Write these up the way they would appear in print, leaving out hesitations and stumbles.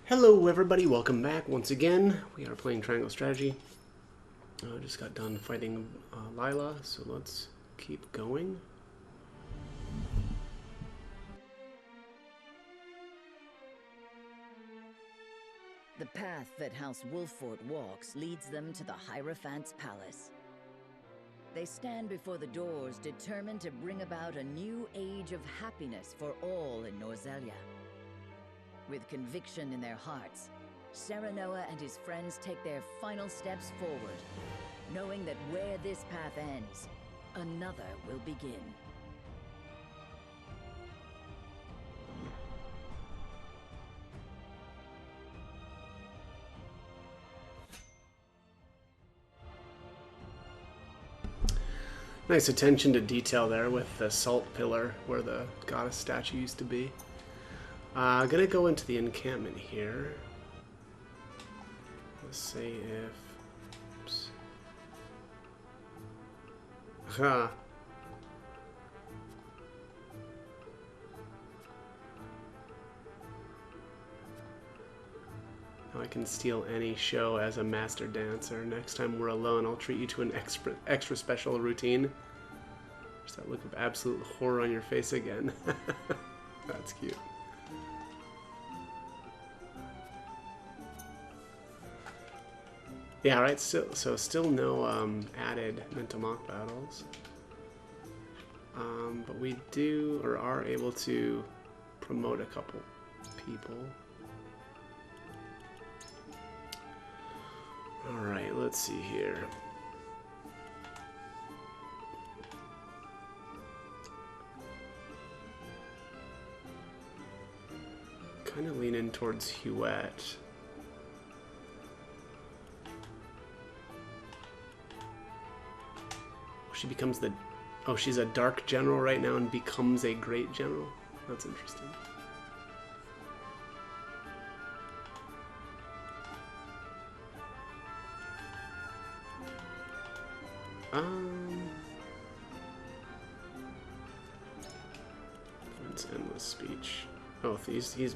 Hello everybody, welcome back once again. We are playing Triangle Strategy. I just got done fighting Lila, so let's keep going. The path that House Wolffort walks leads them to the Hierophant's palace. They stand before the doors, determined to bring about a new age of happiness for all in Norzelia. With conviction in their hearts, Serenoa and his friends take their final steps forward, knowing that where this path ends, another will begin. Nice attention to detail there with the salt pillar where the goddess statue used to be. Gonna go into the encampment here. Let's see if... Oops. Huh. Now I can steal any show as a master dancer. Next time we're alone, I'll treat you to an extra special routine. There's that look of absolute horror on your face again. That's cute. Yeah, right. So still no added mental mock battles, but we do or are able to promote a couple people. All right, let's see here. Kind of lean in towards Huette. She becomes the... Oh, she's a dark general right now and becomes a great general? That's interesting. When's endless speech? Oh, he's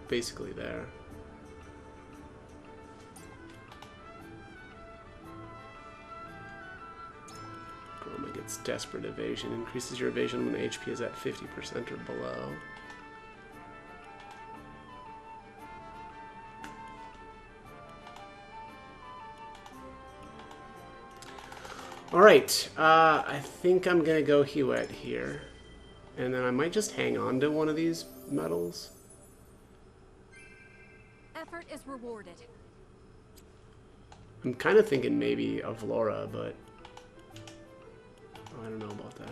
basically there. Gets desperate evasion. Increases your evasion when the HP is at 50% or below. Alright, I think I'm gonna go Huette here. And then I might just hang on to one of these medals. Effort is rewarded. I'm kind of thinking maybe of Laura, but I don't know about that.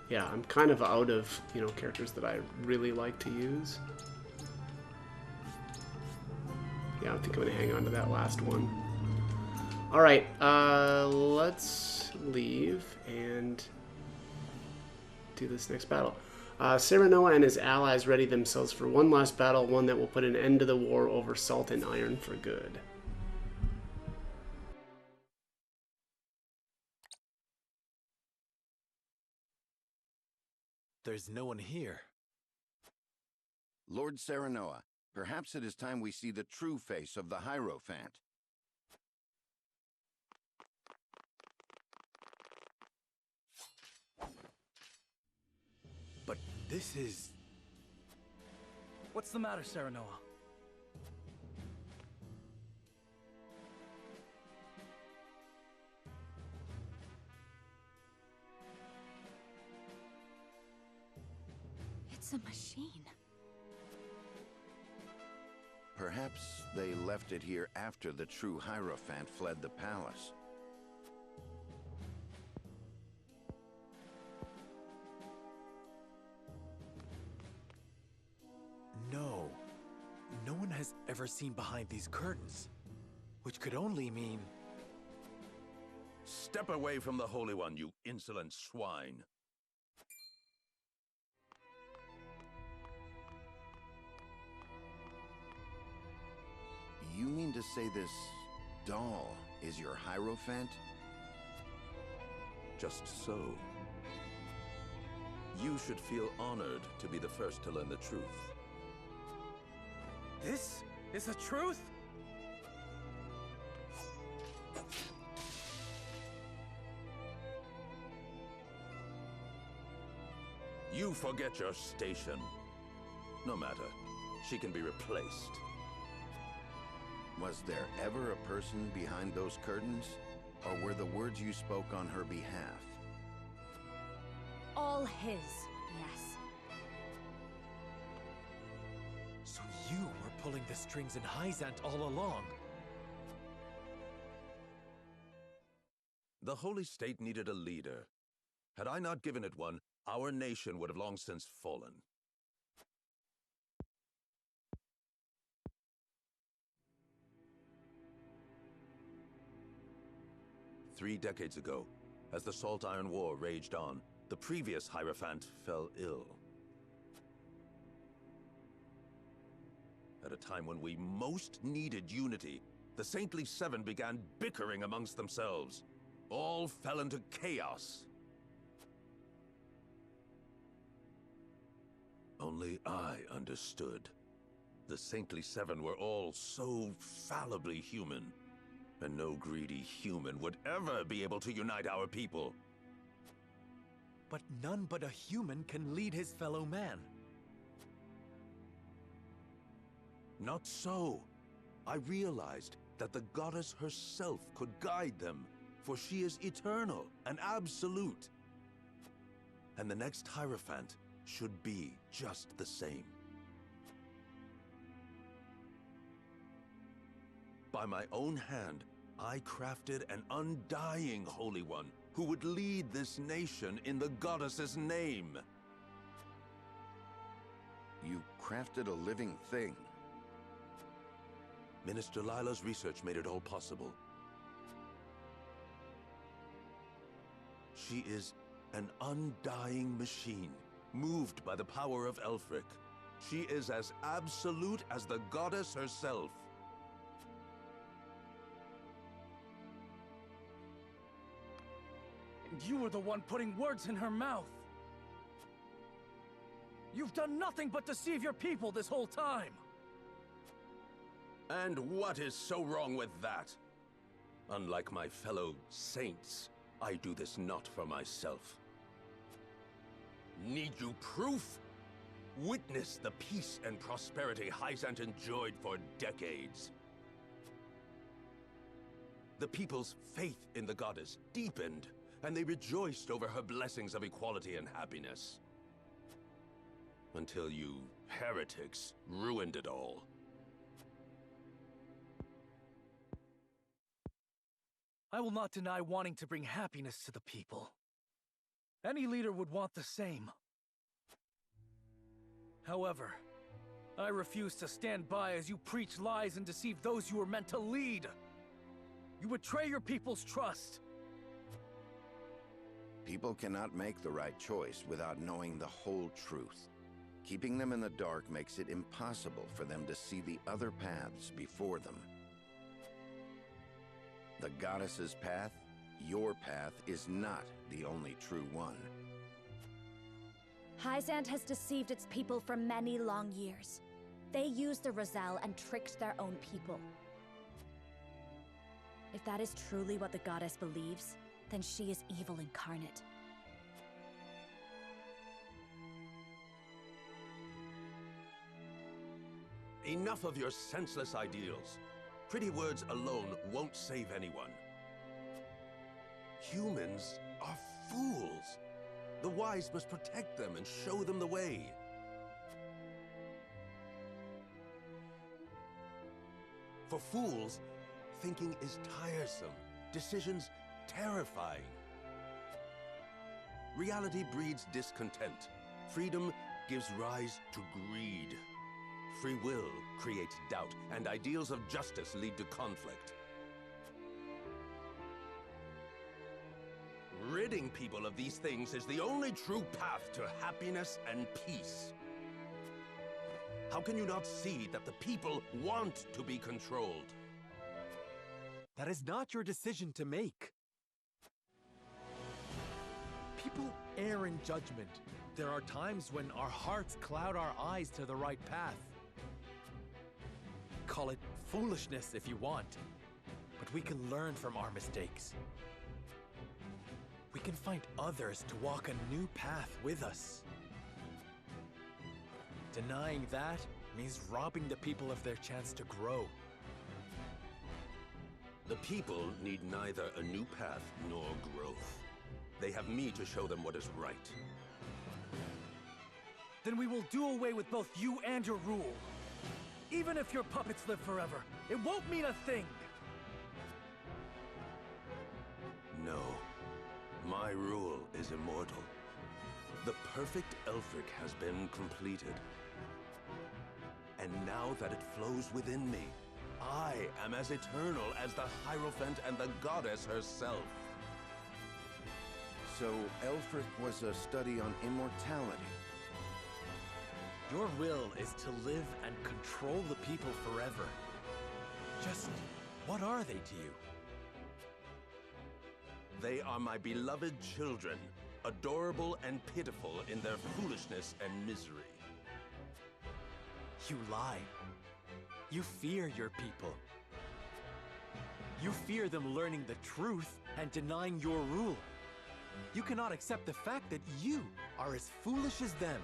Yeah, I'm kind of out of, characters that I really like to use. Yeah, I think I'm going to hang on to that last one. Alright, let's leave and do this next battle. Serenoa and his allies ready themselves for one last battle, one that will put an end to the war over salt and iron for good. There's no one here. Lord Serenoa, perhaps it is time we see the true face of the Hierophant. But this is... What's the matter, Serenoa? It's a machine. Perhaps they left it here after the true Hierophant fled the palace. No. No one has ever seen behind these curtains. Which could only mean... Step away from the Holy One, you insolent swine. You mean to say this doll is your Hierophant? Just so. You should feel honored to be the first to learn the truth. This is the truth? You forget your station. No matter. She can be replaced. Was there ever a person behind those curtains? Or were the words you spoke on her behalf? All his, yes. So you were pulling the strings in Hyzant all along. The Holy State needed a leader. Had I not given it one, our nation would have long since fallen. Three decades ago, as the Salt Iron War raged on, the previous Hierophant fell ill. At a time when we most needed unity, the Saintly Seven began bickering amongst themselves. All fell into chaos. Only I understood. The Saintly Seven were all so fallibly human, and no greedy human would ever be able to unite our people. But none but a human can lead his fellow man. Not so. I realized that the goddess herself could guide them, for she is eternal and absolute. And the next Hierophant should be just the same. By my own hand, I crafted an undying Holy One who would lead this nation in the goddess's name. You crafted a living thing. Minister Lila's research made it all possible. She is an undying machine, moved by the power of Elfric. She is as absolute as the goddess herself. And you were the one putting words in her mouth. You've done nothing but deceive your people this whole time. And what is so wrong with that? Unlike my fellow saints, I do this not for myself. Need you proof? Witness the peace and prosperity Hyzant enjoyed for decades. The people's faith in the goddess deepened, and they rejoiced over her blessings of equality and happiness. Until you heretics ruined it all. I will not deny wanting to bring happiness to the people. Any leader would want the same. However, I refuse to stand by as you preach lies and deceive those you were meant to lead. You betray your people's trust. People cannot make the right choice without knowing the whole truth. Keeping them in the dark makes it impossible for them to see the other paths before them. The goddess's path, your path, is not the only true one. Hyzant has deceived its people for many long years. They used the Roselle and tricked their own people. If that is truly what the goddess believes, then she is evil incarnate. Enough of your senseless ideals. Pretty words alone won't save anyone. Humans are fools. The wise must protect them and show them the way. For fools, thinking is tiresome, decisions terrifying. Reality breeds discontent. Freedom gives rise to greed. Free will creates doubt, and ideals of justice lead to conflict. Ridding people of these things is the only true path to happiness and peace. How can you not see that the people want to be controlled? That is not your decision to make. People err in judgment. There are times when our hearts cloud our eyes to the right path. Call it foolishness if you want, but we can learn from our mistakes. We can find others to walk a new path with us. Denying that means robbing the people of their chance to grow. The people need neither a new path nor growth. They have me to show them what is right. Then we will do away with both you and your rule. Even if your puppets live forever, it won't mean a thing. No. My rule is immortal. The perfect Elfric has been completed. And now that it flows within me, I am as eternal as the Hierophant and the goddess herself. So Elfric was a study on immortality. Your will is to live and control the people forever. Just what are they to you? They are my beloved children, adorable and pitiful in their foolishness and misery. You lie. You fear your people. You fear them learning the truth and denying your rule. You cannot accept the fact that you are as foolish as them.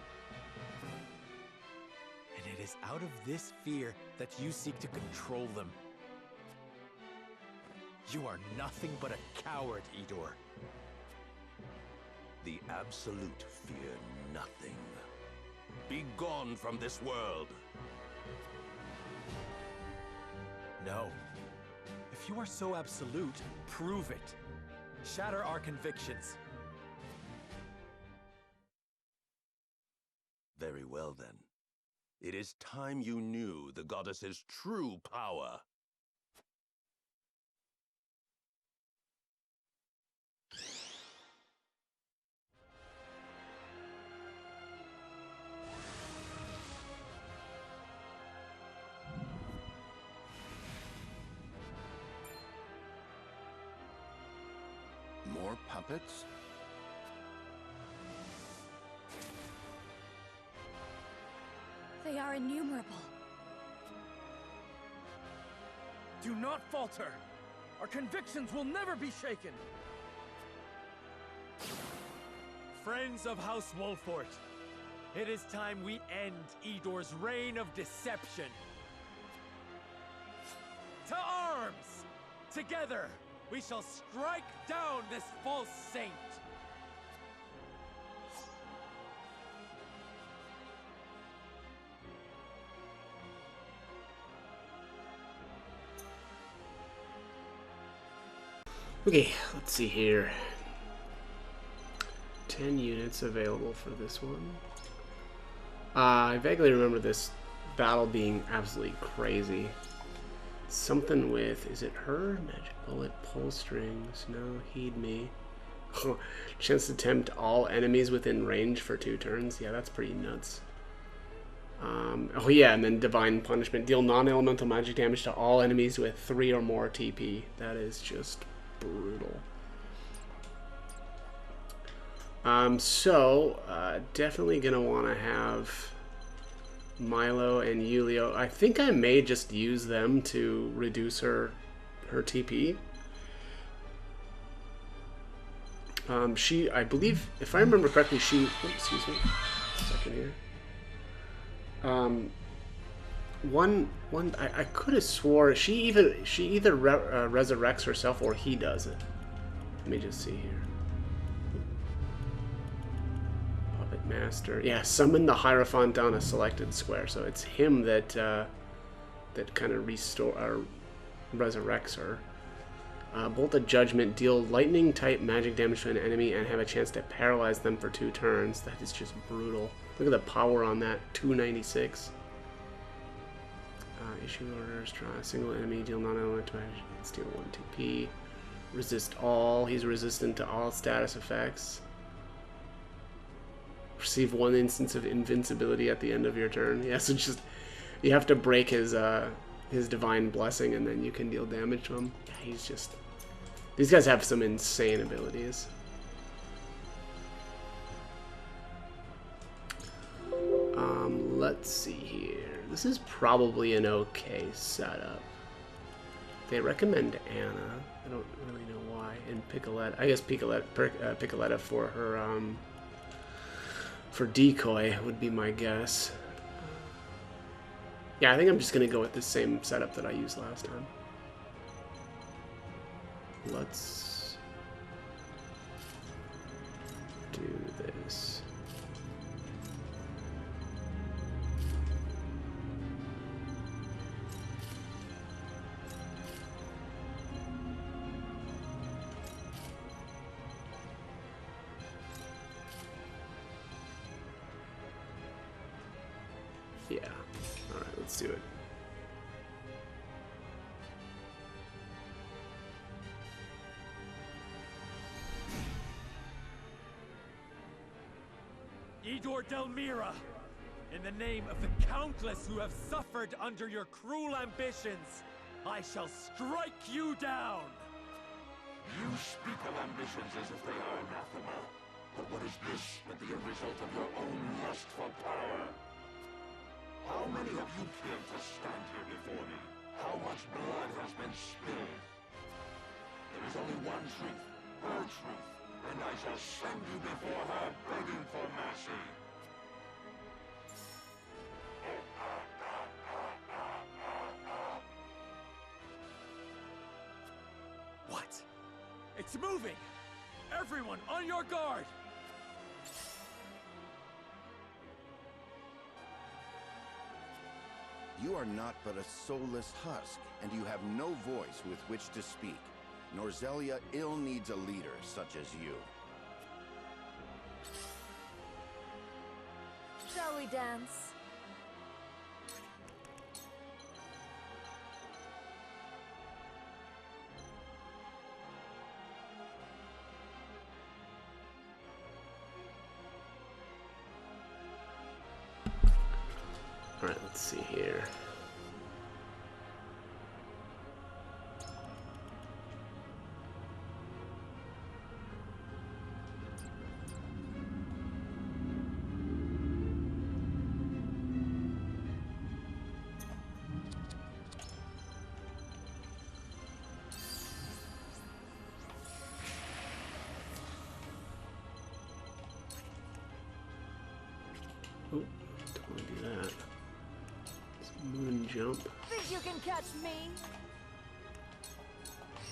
And it is out of this fear that you seek to control them. You are nothing but a coward, Idor. The Absolute fear nothing. Be gone from this world! No. If you are so absolute, prove it. Shatter our convictions. Very well, then. It is time you knew the goddess's true power. More puppets? They are innumerable. Do not falter. Our convictions will never be shaken. Friends of House Wolfort, it is time we end Idor's reign of deception. To arms! Together, we shall strike down this false saint! Okay, let's see here. 10 units available for this one. I vaguely remember this battle being absolutely crazy. Something with, is it her? Magic bullet, pull strings, no, heed me. Chance to tempt all enemies within range for 2 turns. Yeah, that's pretty nuts. Oh yeah, and then Divine Punishment. Deal non-elemental magic damage to all enemies with 3 or more TP. That is just brutal. Definitely gonna want to have Milo and Yulio. I think I may just use them to reduce her TP. I believe, if I remember correctly, oops, excuse me, a second here. I could have swore she either resurrects herself or he does it. Let me just see here. Puppet Master, yeah, summon the Hierophant on a selected square. So it's him that that kind of resurrects her. Bolt of Judgment, deal lightning type magic damage to an enemy and have a chance to paralyze them for 2 turns. That is just brutal. Look at the power on that, 296. Issue orders, draw a single enemy, deal non-elemental magic, steal 1 TP. Resist all, he's resistant to all status effects. Receive 1 instance of invincibility at the end of your turn. Yeah, so just, you have to break his divine blessing and then you can deal damage to him. Yeah, he's just, these guys have some insane abilities. let's see here. This is probably an okay setup. They recommend Anna. I don't really know why. And Piccoletta. I guess Piccoletta for her, for decoy would be my guess. Yeah, I think I'm just going to go with the same setup that I used last time. Let's do this. Yeah. All right, let's do it. Idor Delmira, in the name of the countless who have suffered under your cruel ambitions, I shall strike you down! You speak of ambitions as if they are anathema. But what is this but the result of your own lust for power? How many have you killed to stand here before me? How much blood has been spilled? There is only one truth, her truth, and I shall send you before her begging for mercy. What? It's moving! Everyone, on your guard! You are not but a soulless husk, and you have no voice with which to speak. Norzelia ill needs a leader such as you. Shall we dance? All right, let's see here. Oh, don't want to do that. Moon jump. Think you can catch me?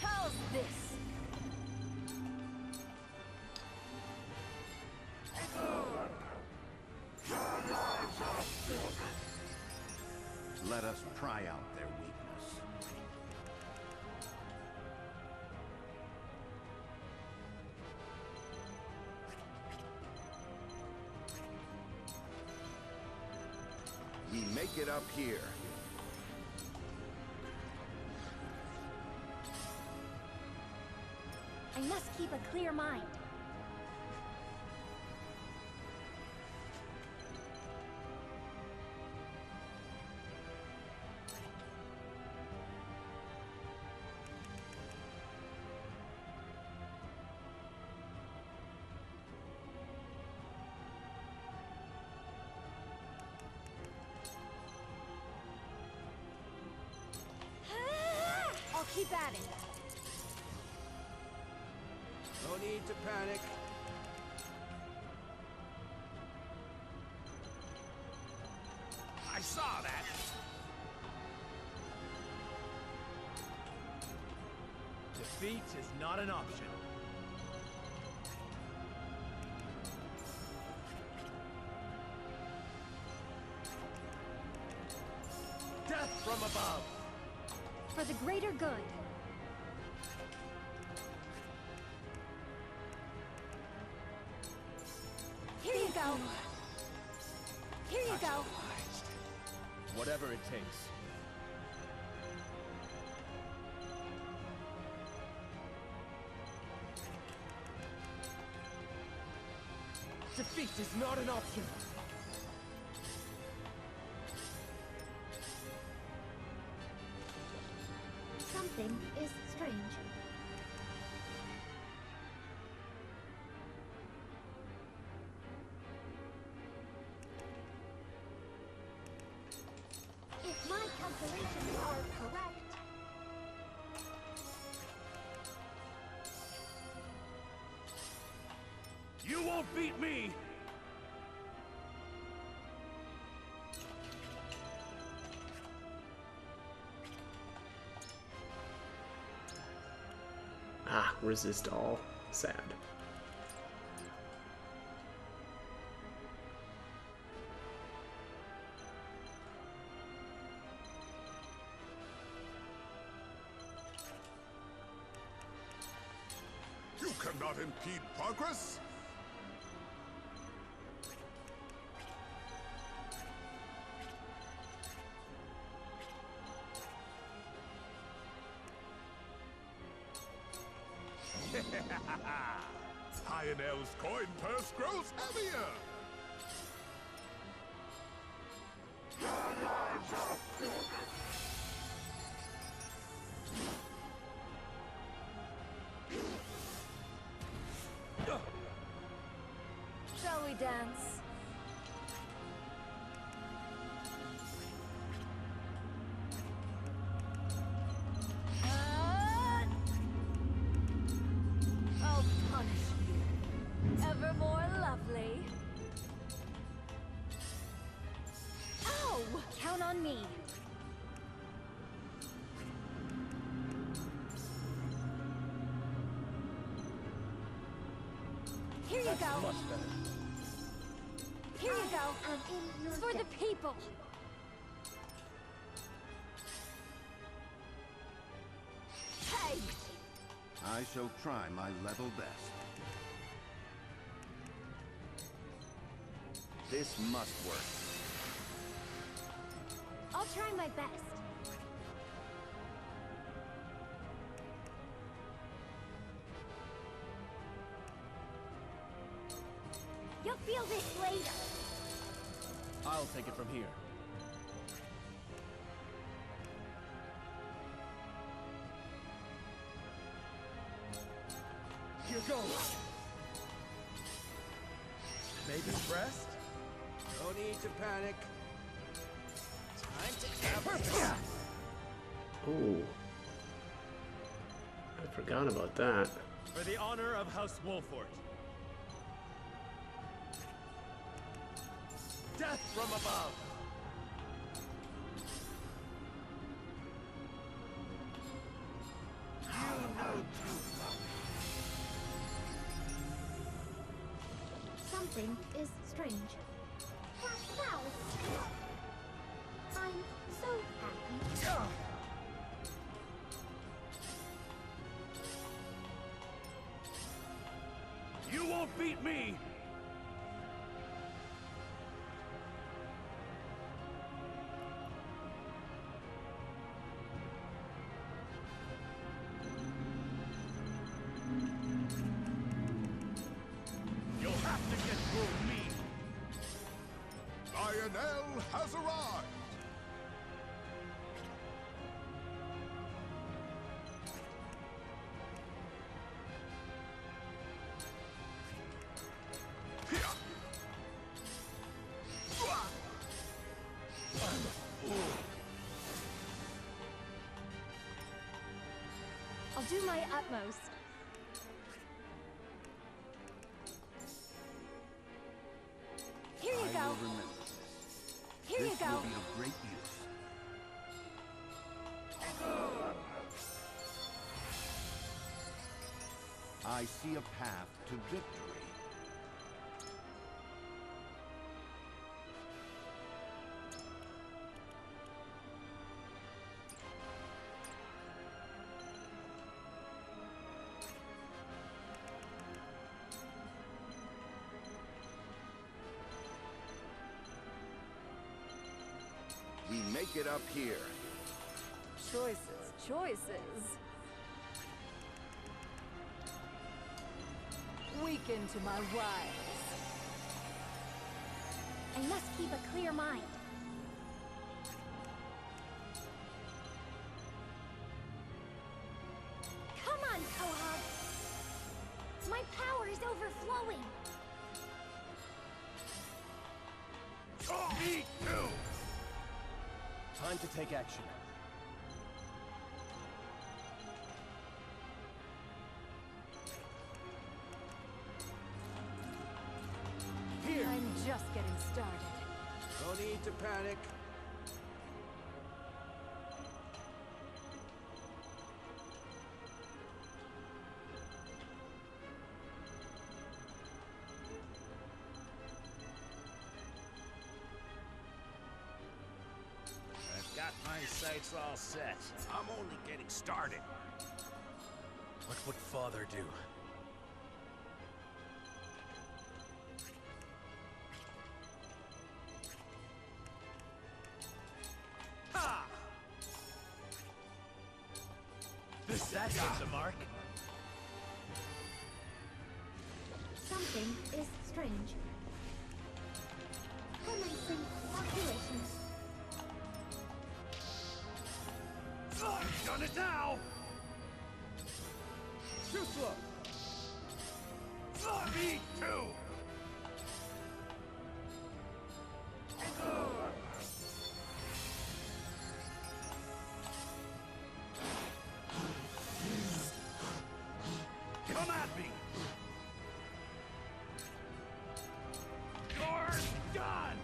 How's this? Let us pry out their weakness. Ye make it up here. I must keep a clear mind. I'll keep at it. No need to panic. I saw that! Defeat is not an option. Death from above! For the greater good. Here you go. Here you go. Whatever it takes. Defeat is not an option. Something is strange. calculations are correct, You won't beat me! Ah, resist all. Sad. You cannot impede progress! Lionel's coin purse grows heavier! shall we dance? I'll punish you. Ever more lovely. Ow! Count on me. Here you go. Here you go. For the people. Hey! I shall try my level best. This must work. I'll try my best. You'll feel this later. I'll take it from here. Here goes. Baby's breast? No need to panic. Time to have her. Oh. I forgot about that. For the honor of House Wolfort. Death from above! Something is strange. Wow. I'm so happy. You won't beat me! You'll have to get through me! Lionel has arrived! I'll do my utmost. Here you I go. will remember this. Here you This go. will be of great use. I see a path to victory. We make it up here. Choices, choices. Weaken to my wiles. I must keep a clear mind. Come on, Quahog. My power is overflowing. Me too! Time to take action. Here! I'm just getting started. No need to panic. I've got my sights all set. I'm only getting started. What would Father do? Ha! That hit the mark. Something is strange. Commencing calculations. You've done it now! Too slow. Me too! Come at me! You're done!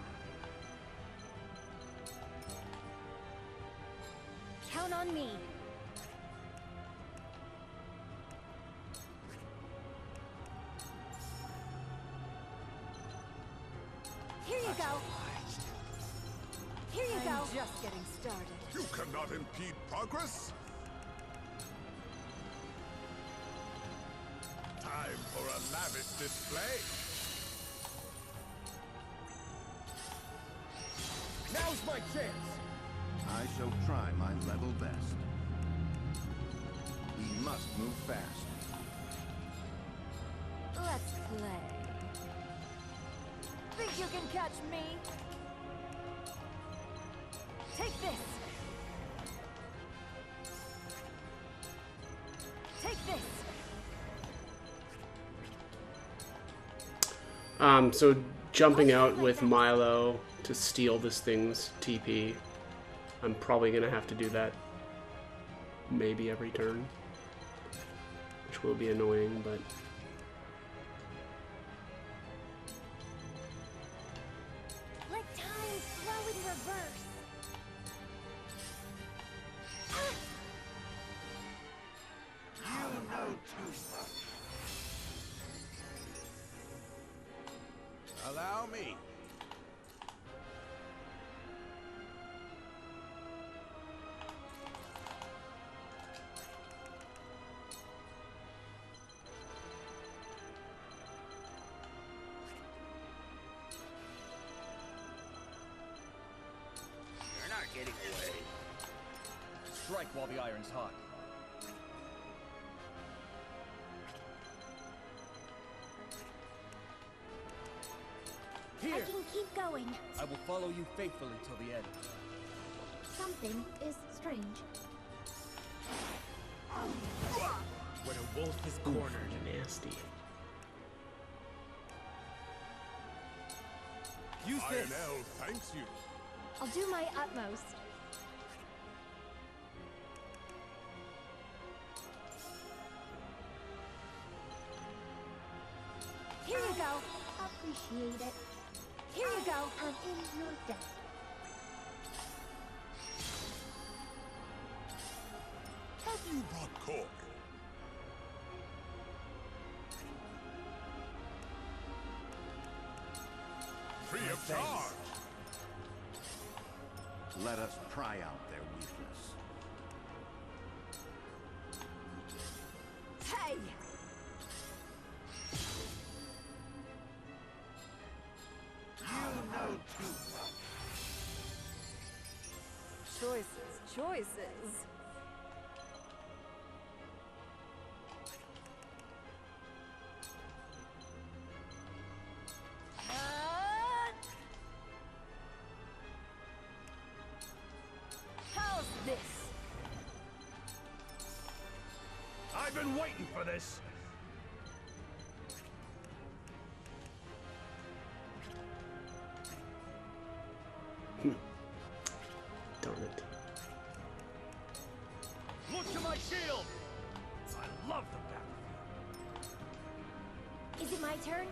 Count on me. Here you go. Here you go. I'm just getting started. You cannot impede progress! Time for a lavish display! Now's my chance. I shall try my level best. We must move fast. Let's play. Think you can catch me? Take this. Take this. So jumping out with Milo to steal this thing's TP. I'm probably gonna have to do that maybe every turn, which will be annoying, but Let time flow in reverse. Allow me. You're not getting away. Strike while the iron's hot. I Here! can keep going. I will follow you faithfully till the end. Something is strange. When a wolf is cornered. nasty. Use this! Lionel thanks you. I'll do my utmost. Here you go. Appreciate it. Here you go. I'm in your debt. Have you brought cork? Free of charge. Let us pry out their weakness. Hey! Choices. How's this? I've been waiting for this. Darn it. Look to my shield! I love the battlefield. Is it my turn?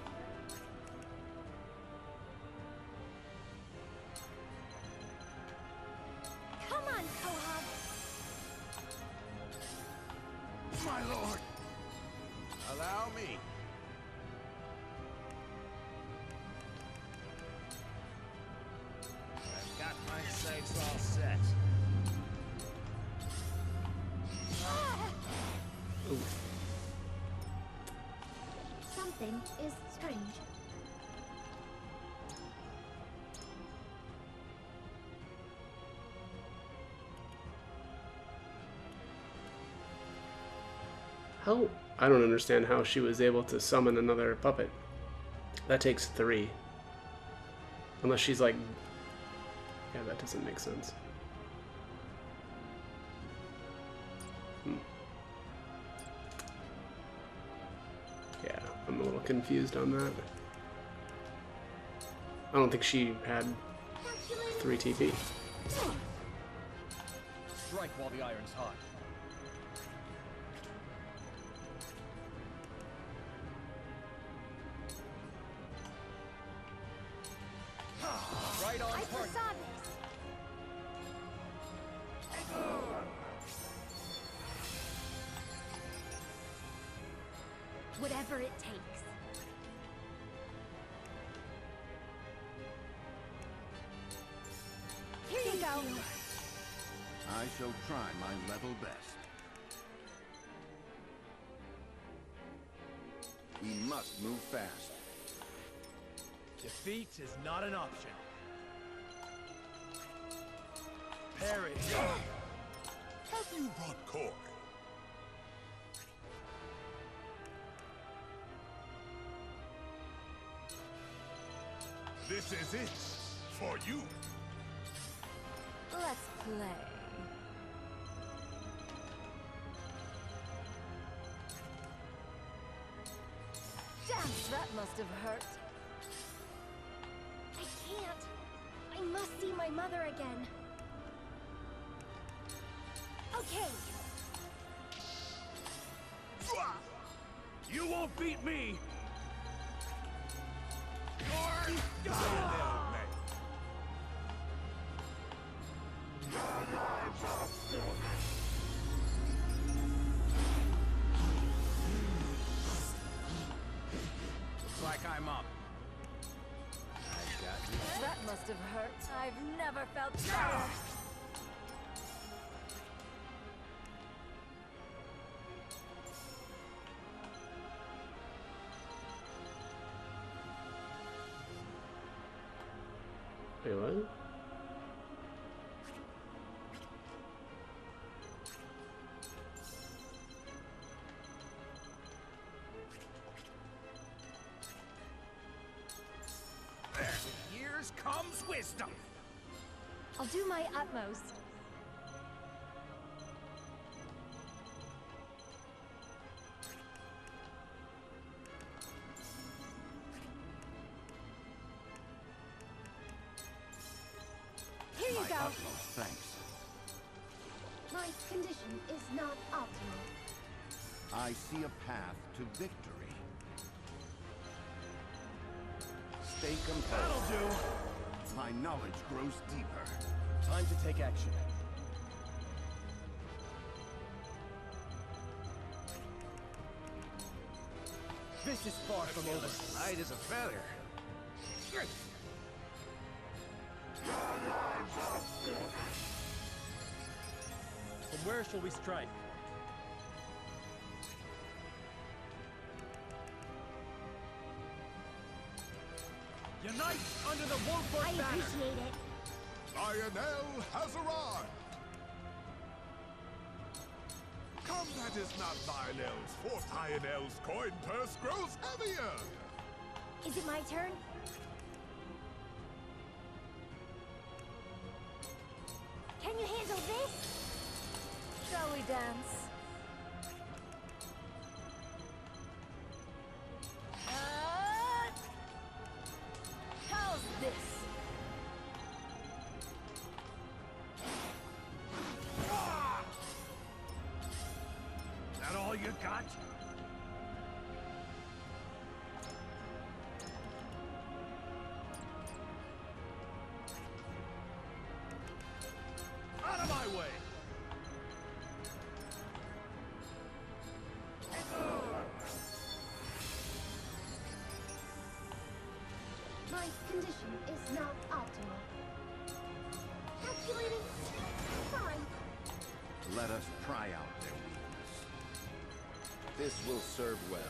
Come on, Quahog. My lord! Allow me. I've got my sights all set. Ooh. Something is strange. How? I don't understand how she was able to summon another puppet. That takes 3. Unless she's like... Yeah, that doesn't make sense. Yeah, I'm a little confused on that. I don't think she had 3 TP. Strike while the iron's hot. Right on I target. foresaw this. Whatever it takes. Here you go. I shall try my level best. We must move fast. Defeat is not an option. Parry. Have you brought Cork? This is it for you. Let's play. Damn, that must have hurt. I can't. I must see my mother again. Okay. You won't beat me! Looks like I'm up. I got you. That must have hurt. I've never felt better. Wait, what? With years comes wisdom. I'll do my utmost. Here you go. Utmost thanks. My condition is not optimal. I see a path to victory. Stay composed. That'll do! My knowledge grows deeper. Time to take action. This is far from over. Light as a feather. From where shall we strike? Unite under the Wolford I banner! appreciate it. Lionel has arrived. Come, that is not Lionel's, for Lionel's coin purse grows heavier. Is it my turn? Can you handle this? Shall we dance? How's this? you got? Out of my way! My condition is not optimal. Calculating. Fine. Let us pry out their weakness. This will serve well.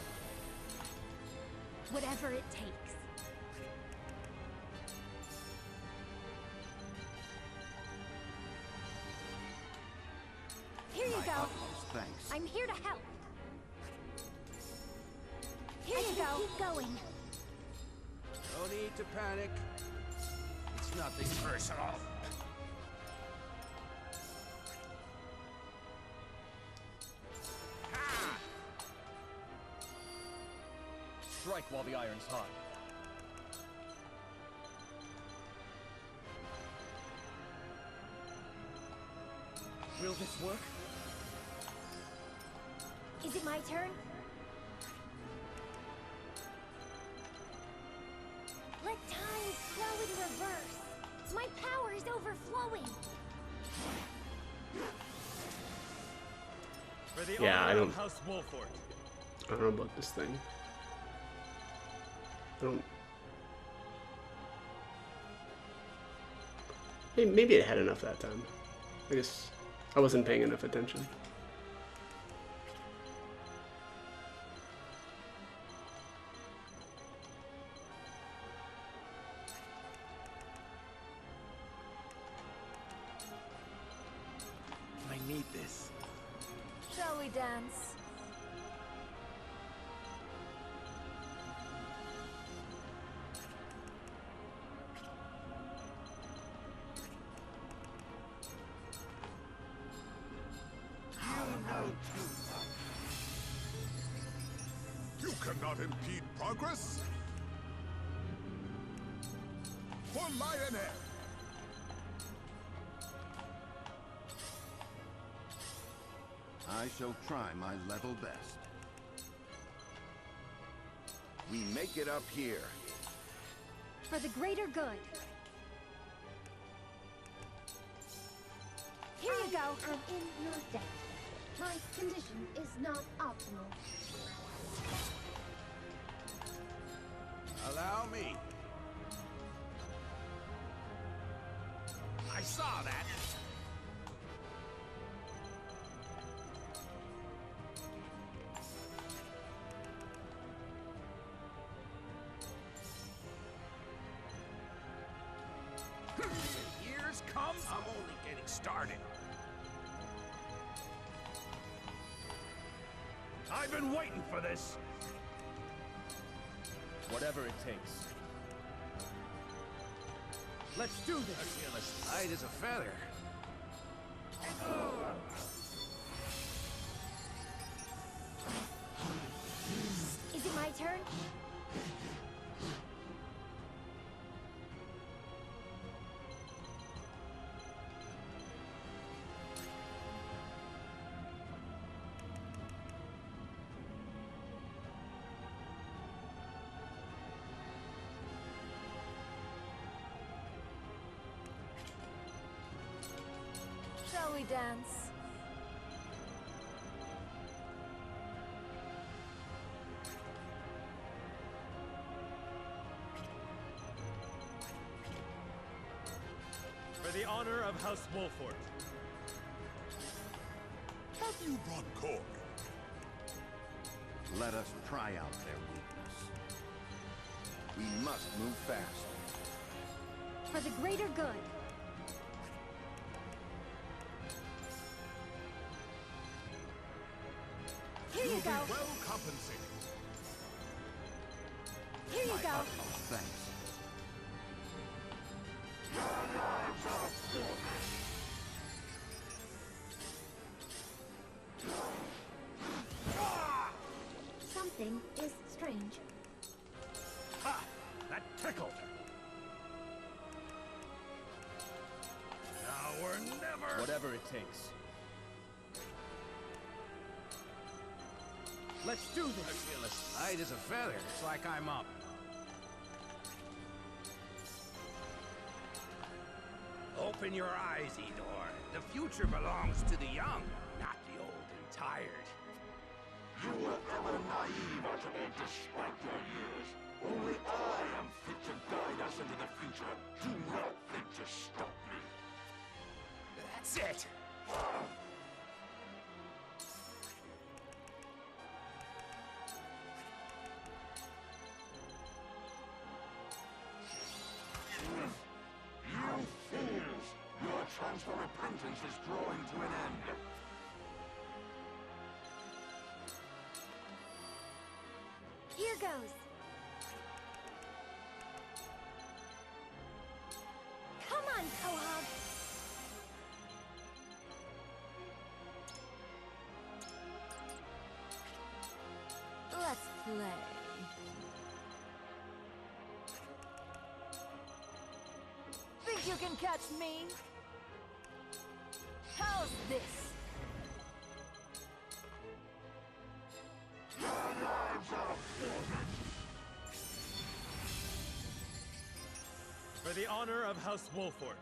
Whatever it takes. Here you My go. utmost thanks. I'm here to help. Here you go. Keep going. No need to panic. It's nothing personal. Ha! Strike while the iron's hot. Will this work? Is it my turn? Let time flow in reverse. My power is overflowing. For the Yeah, honor I don't- of House Wolford. I don't know about this thing. I don't... Maybe it had enough that time. I guess I wasn't paying enough attention. I need this. Shall we dance? You cannot impede progress! For Lionel! I shall try my level best. We make it up here. For the greater good. Here you go. I am in your debt. My condition is not optimal. Allow me. I saw that! Years come, I'm only getting started. I've been waiting for this. Whatever it takes. Let's do this! I feel as light as a feather. Is it my turn? Shall we dance? For the honor of House Wolford. Have you brought Korg? Let us pry out their weakness. We must move fast. For the greater good. Here you go. Well compensated. Here you go. Utmost thanks. Something is strange. Ha! That tickled. Now or never. Whatever it takes. Let's do I this! feel as light as a feather. It's like I'm up. Open your eyes, Edor. The future belongs to the young, not the old and tired. You were ever naive, Archibald, despite your years. Only I am fit to guide us into the future. Do not think to stop me. That's it! You fools! Your chance for repentance is drawing to an end. Here goes. Come on, Quahog. Let's play. Think you can catch me? How's this? For the honor of House Wolfort.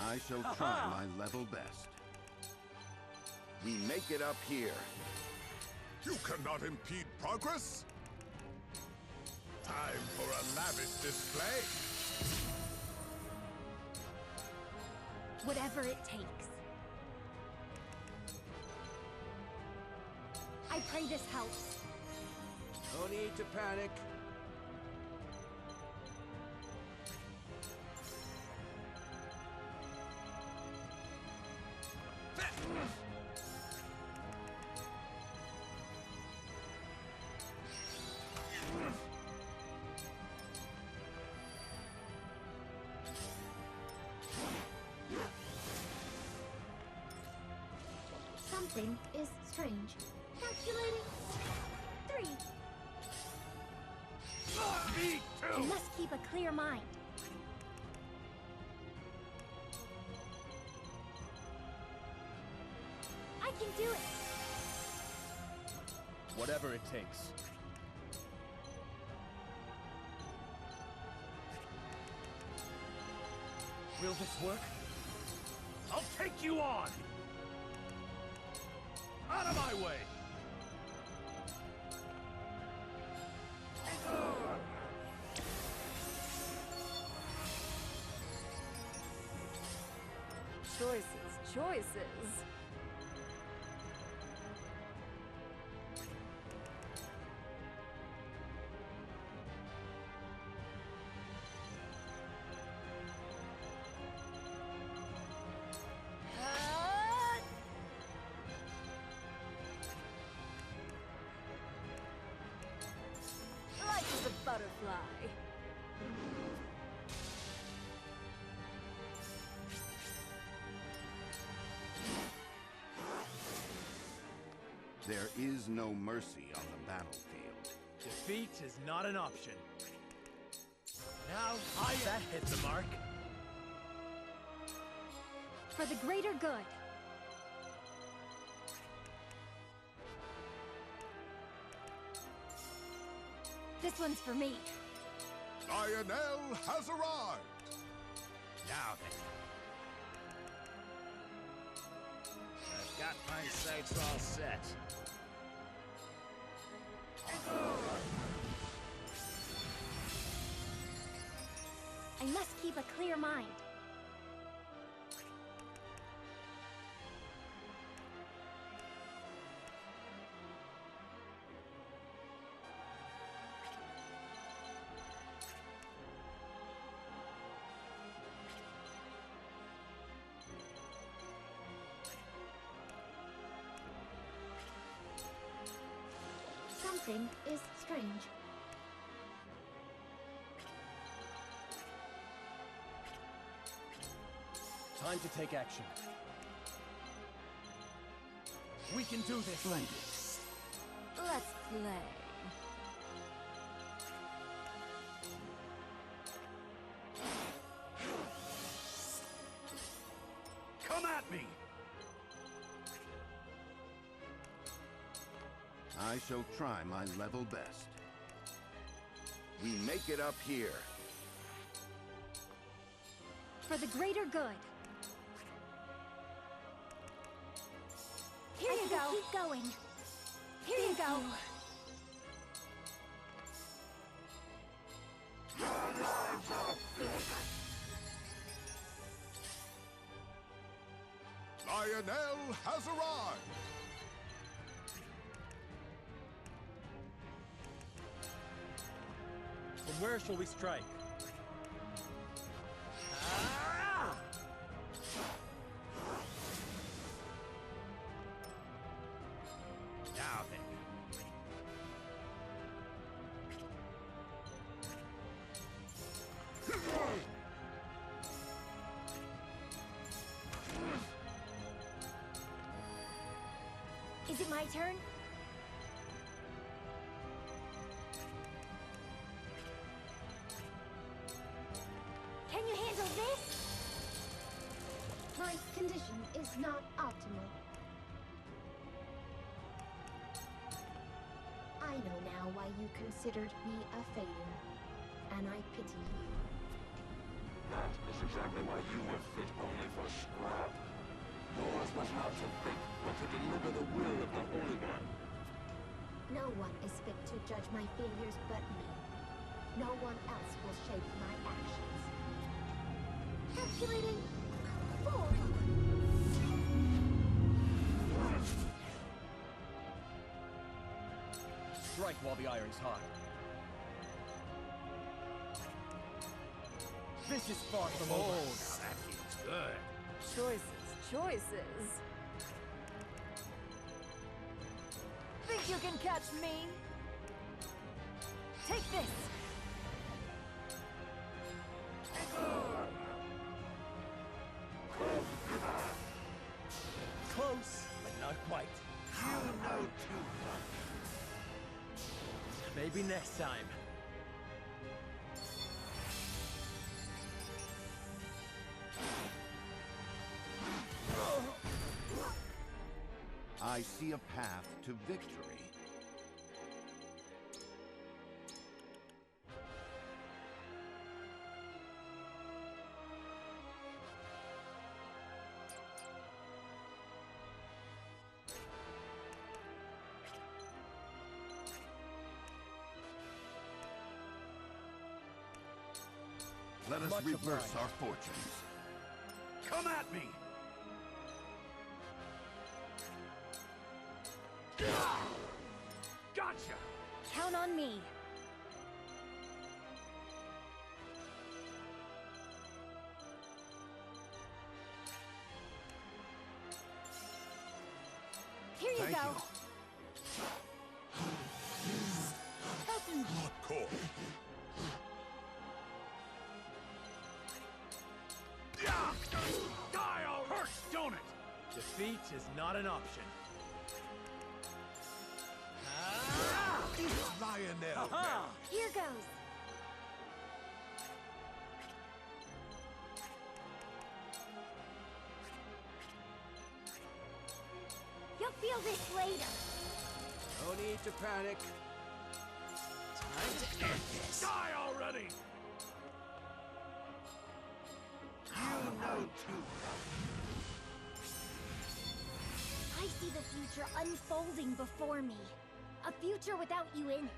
I shall try my level best. We make it up here. You cannot impede progress. Time for a lavish display. Whatever it takes. I pray this helps. No need to panic. Something is strange. Calculating. 3. Me I too! must keep a clear mind. I can do it. Whatever it takes. Will this work? I'll take you on! Out of my way! Choices. Light as a butterfly. There is no mercy on the battlefield. Defeat is not an option. Now, that hit the mark. For the greater good. This one's for me. Lionel has arrived! Now then. I've got my sights all set. I must keep a clear mind. Something is strange. Time to take action. We can do this! Let's play. at me! I shall try my level best. We make it up here. For the greater good. Here you go. Keep going. Here you go. Lionel has arrived! From where shall we strike? Now then. Is it my turn? Can you handle this? My condition is not optimal. I know now why you considered me a failure, and I pity you. That is exactly why you were fit only for scrap. Yours was not to think, but to deliver the will of the Holy One. No one is fit to judge my failures but me. No one else will shape my actions. Calculating 4. Strike while the iron's hot. This is far from over. Oh, that feels good. Choices. Think you can catch me? Take this! Close, but not quite. You know too much. Maybe next time. I see a path to victory. Let us Much reverse obliged. our fortunes. Come at me! Gotcha! Count on me. Here you Thank go. you. Cool. Die all hurts, don't it? Defeat is not an option. Lionel. Aha! Here goes. You'll feel this later. No need to panic. Time to end this. Die already! You know too I see the future unfolding before me. A future without you in it.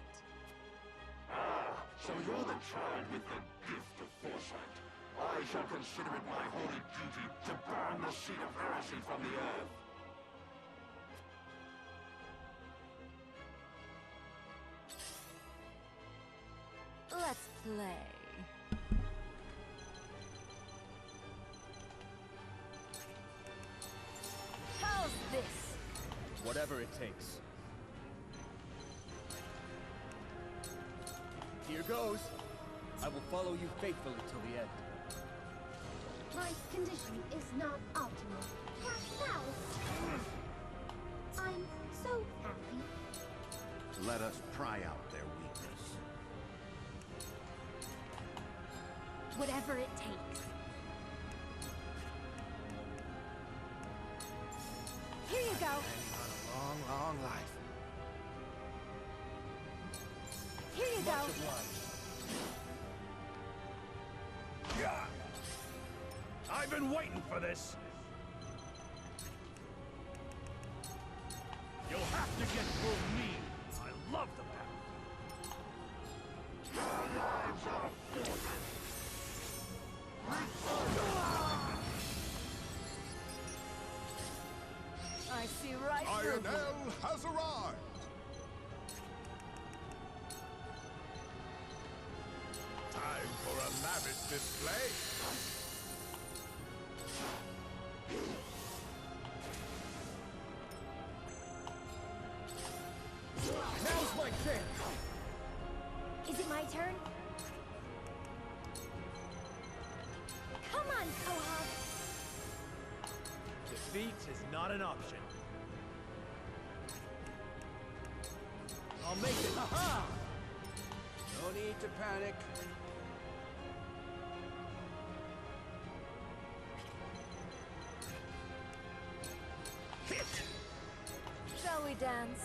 So you're the child with the gift of foresight. I shall consider it my holy duty to burn the seed of heresy from the earth. Let's play. How's this? Whatever it takes. Here goes. I will follow you faithfully till the end. My condition is not optimal. Now, I'm so happy. Let us pry out their weakness. Whatever it takes. Planning on a long, long life. Here you go. Much obliged. Yeah. I've been waiting for this. You'll have to get through me. I love the path. Your lives are forfeit. I see right through you. Lionel has arrived! Time for a lavish display! Now's my chance! Is it my turn? Come on, Quahog! Defeat is not an option. I'll make it. Ha-ha! No need to panic. Shall we dance?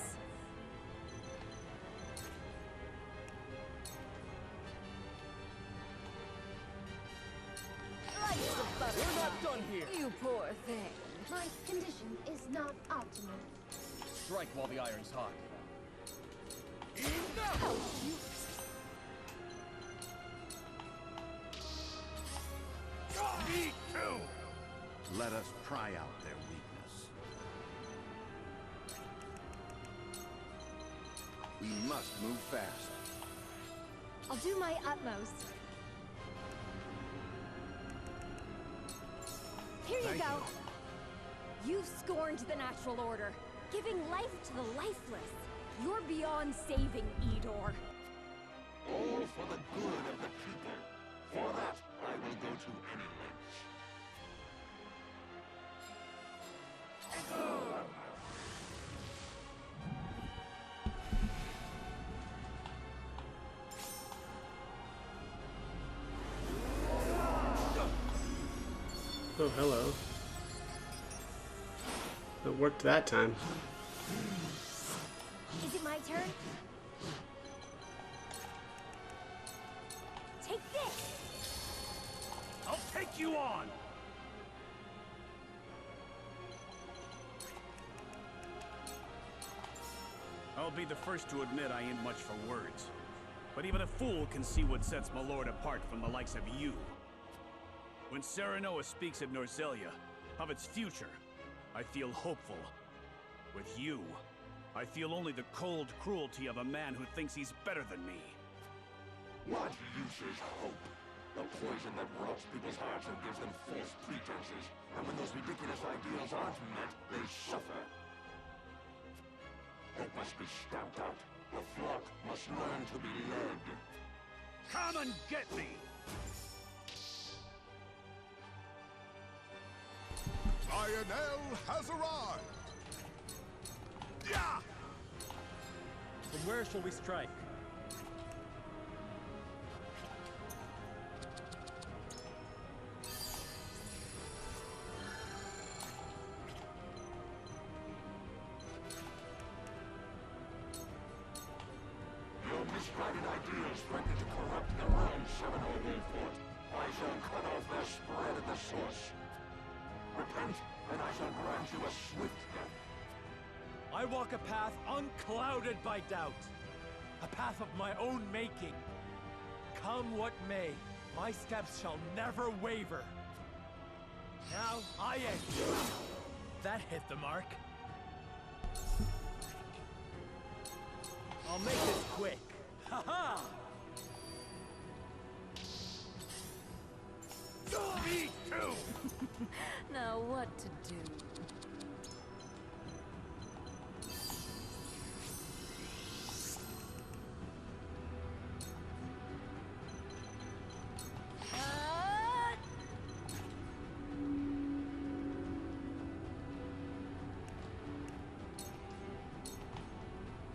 Life's a butterfly. We're not done here. You poor thing. My condition is not optimal. Strike while the iron's hot. Me too. Let us pry out their weakness. We must move fast. I'll do my utmost. Here you go. You scorned the natural order, giving life to the lifeless. You're beyond saving, Edor. All for the good of the people. For that, I will go to any lengths. Oh, hello. It worked that time. Is it my turn? Take this! I'll take you on! I'll be the first to admit I ain't much for words. But even a fool can see what sets my lord apart from the likes of you. When Serenoa speaks of Norzelia, of its future, I feel hopeful. With you, I feel only the cold cruelty of a man who thinks he's better than me. What use is hope? The poison that rots people's hearts and gives them false pretenses. And when those ridiculous ideals aren't met, they suffer. Hope must be stamped out. The flock must learn to be led. Come and get me! Lionel has arrived! Yeah! From where shall we strike? Your misguided ideals threaten to corrupt the realm Seminole Wolfort. I shall cut off their spread at the source. Repent, and I shall grant you a swift death. I walk a path unclouded by doubt. A path of my own making. Come what may, my steps shall never waver. Now, I end. That hit the mark. I'll make this quick. Ha-ha! Me too! Now what to do?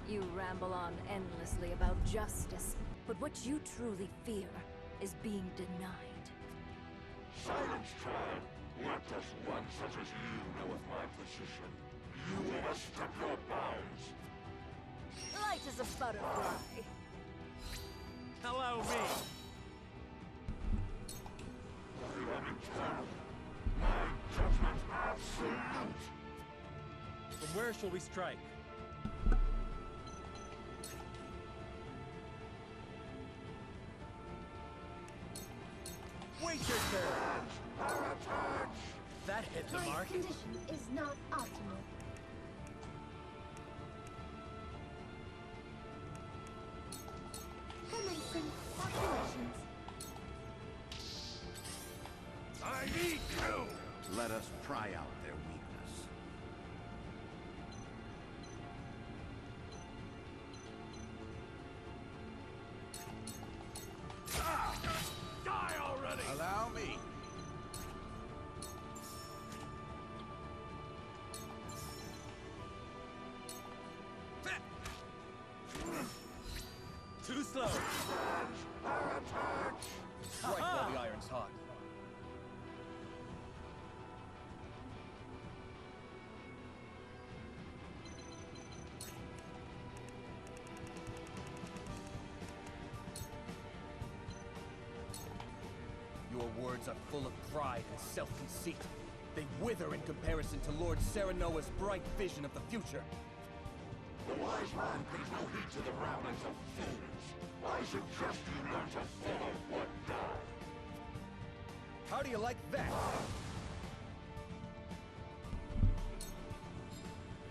You ramble on endlessly about justice, but what you truly fear is being denied. Silence, child. What does one such as you know of my position? You overstep your bounds. Light as a butterfly. Allow me. I am eternal. My judgment absolute. From where shall we strike? Wait your turn! That hit the My mark. condition is not optimal. Commencing calculations. I need you! Let us pry out their weakness. Die already! Allow me. Too slow. Strike while the iron's hot. Your words are full of pride and self-conceit. They wither in comparison to Lord Serenoa's bright vision of the future. The wise man pays no heed to the ramblings of fools. I suggest you learn to follow what does. How do you like that?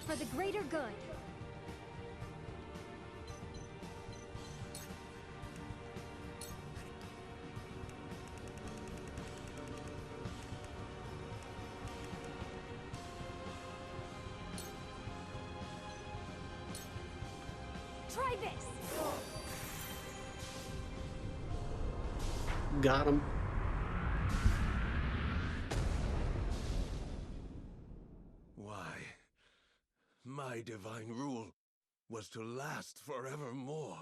For the greater good. Try this! Got him. Why, my divine rule was to last forevermore.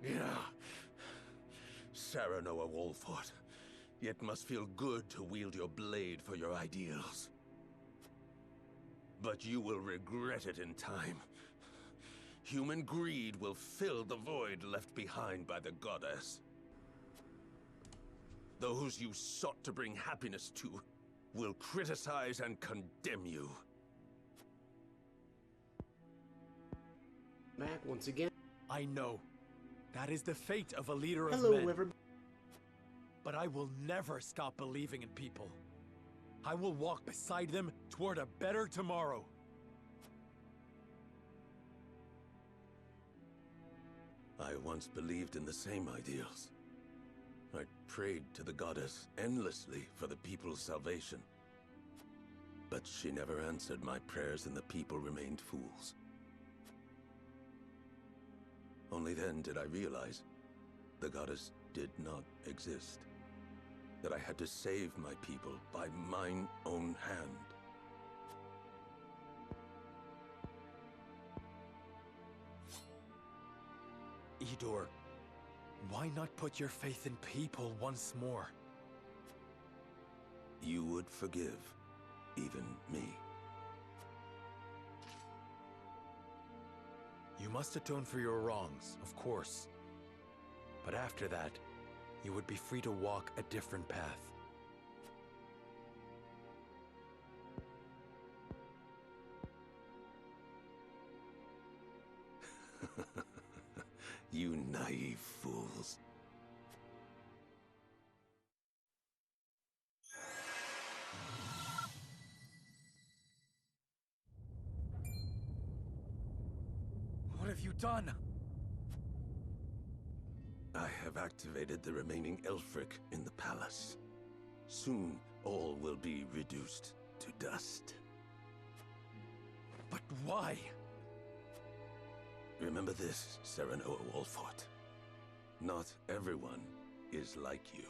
Yeah. Serenoa Wolfort. It must feel good to wield your blade for your ideals. But you will regret it in time. Human greed will fill the void left behind by the goddess. Those you sought to bring happiness to will criticize and condemn you. Back once again. I know. That is the fate of a leader of Hello, men. everybody. But I will never stop believing in people. I will walk beside them toward a better tomorrow. I once believed in the same ideals. I prayed to the goddess endlessly for the people's salvation. But she never answered my prayers and the people remained fools. Only then did I realize the goddess did not exist. That I had to save my people by mine own hand. Idor, why not put your faith in people once more? You would forgive even me. You must atone for your wrongs, of course. But after that, you would be free to walk a different path. You naive fools. What have you done? I have activated the remaining Elfric in the palace. Soon, all will be reduced to dust. But why? Remember this, Serenoa Wolfort. Not everyone is like you.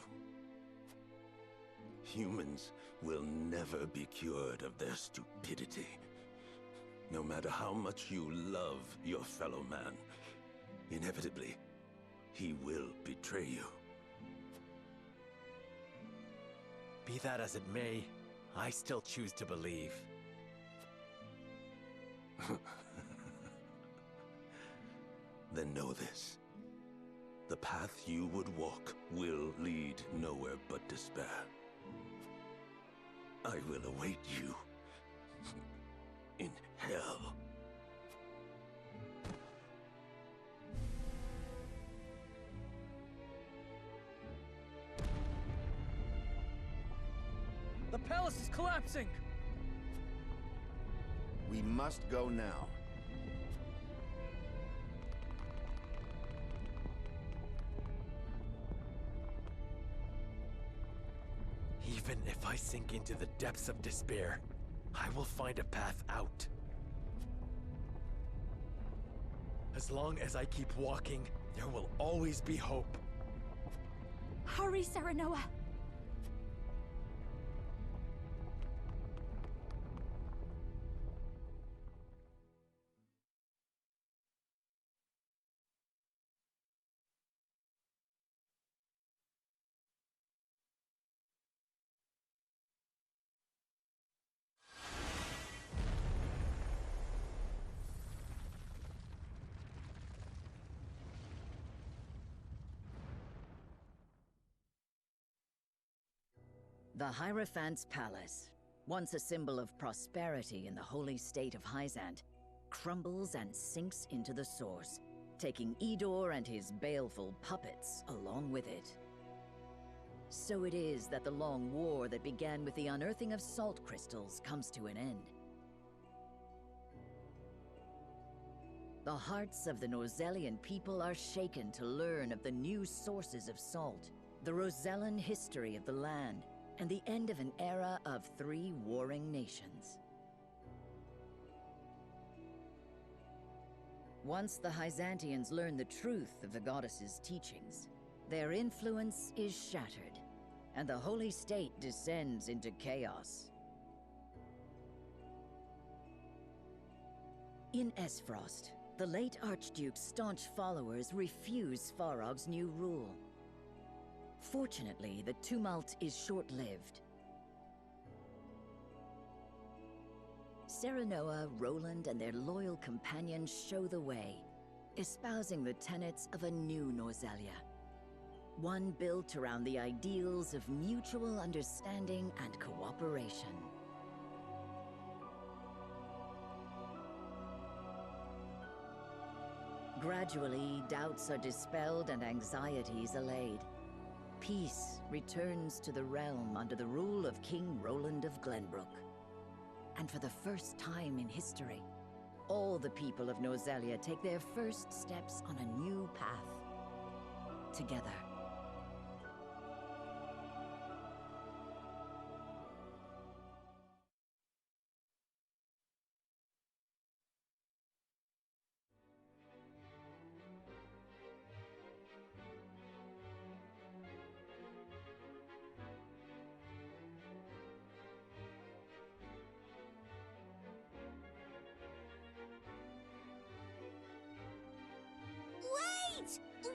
Humans will never be cured of their stupidity. No matter how much you love your fellow man, inevitably, he will betray you. Be that as it may, I still choose to believe. Then know this. The path you would walk will lead nowhere but despair. I will await you in hell. The palace is collapsing! We must go now. Even if I sink into the depths of despair, I will find a path out. As long as I keep walking, there will always be hope. Hurry, Serenoa! The Hierophant's Palace, once a symbol of prosperity in the holy state of Hyzant, crumbles and sinks into the source, taking Idor and his baleful puppets along with it. So it is that the long war that began with the unearthing of salt crystals comes to an end. The hearts of the Nozellian people are shaken to learn of the new sources of salt, the Rosellan history of the land, and the end of an era of 3 warring nations. Once the Hyzantians learn the truth of the goddess's teachings, their influence is shattered, and the holy state descends into chaos. In Esfrost, the late Archduke's staunch followers refuse Farog's new rule. Fortunately, the tumult is short-lived. Serenoa, Roland, and their loyal companions show the way, espousing the tenets of a new Nozelia. One built around the ideals of mutual understanding and cooperation. Gradually, doubts are dispelled and anxieties allayed. Peace returns to the realm under the rule of King Roland of Glenbrook. And for the first time in history, all the people of Nozelia take their first steps on a new path. Together.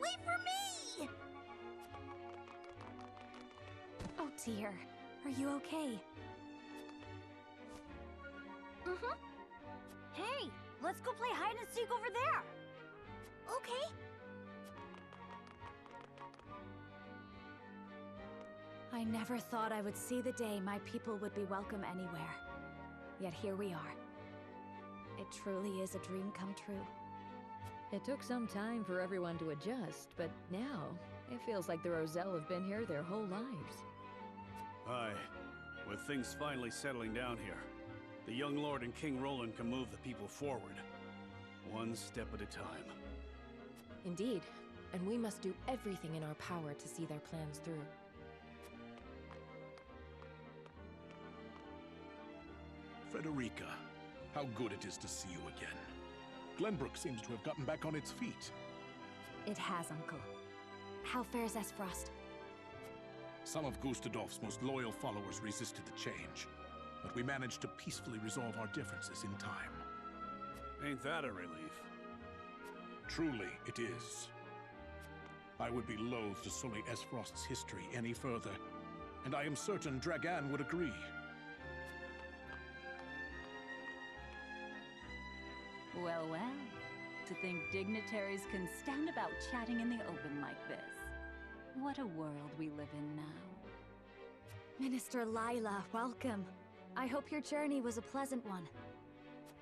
Wait for me! Oh dear. Are you okay? Mm-hmm. Hey, let's go play hide and seek over there! Okay. I never thought I would see the day my people would be welcome anywhere. Yet here we are. It truly is a dream come true. It took some time for everyone to adjust, but now, it feels like the Roselle have been here their whole lives. Aye. With things finally settling down here, the young lord and King Roland can move the people forward. One step at a time. Indeed, and we must do everything in our power to see their plans through. Frederica, how good it is to see you again. Glenbrook seems to have gotten back on its feet. It has, Uncle. How fares Esfrost? Some of Gustadolf's most loyal followers resisted the change, but we managed to peacefully resolve our differences in time. Ain't that a relief? Truly, it is. I would be loath to sully Esfrost's history any further, and I am certain Dragan would agree. Well, well. To think dignitaries can stand about chatting in the open like this. What a world we live in now. Minister Lailah, welcome. I hope your journey was a pleasant one.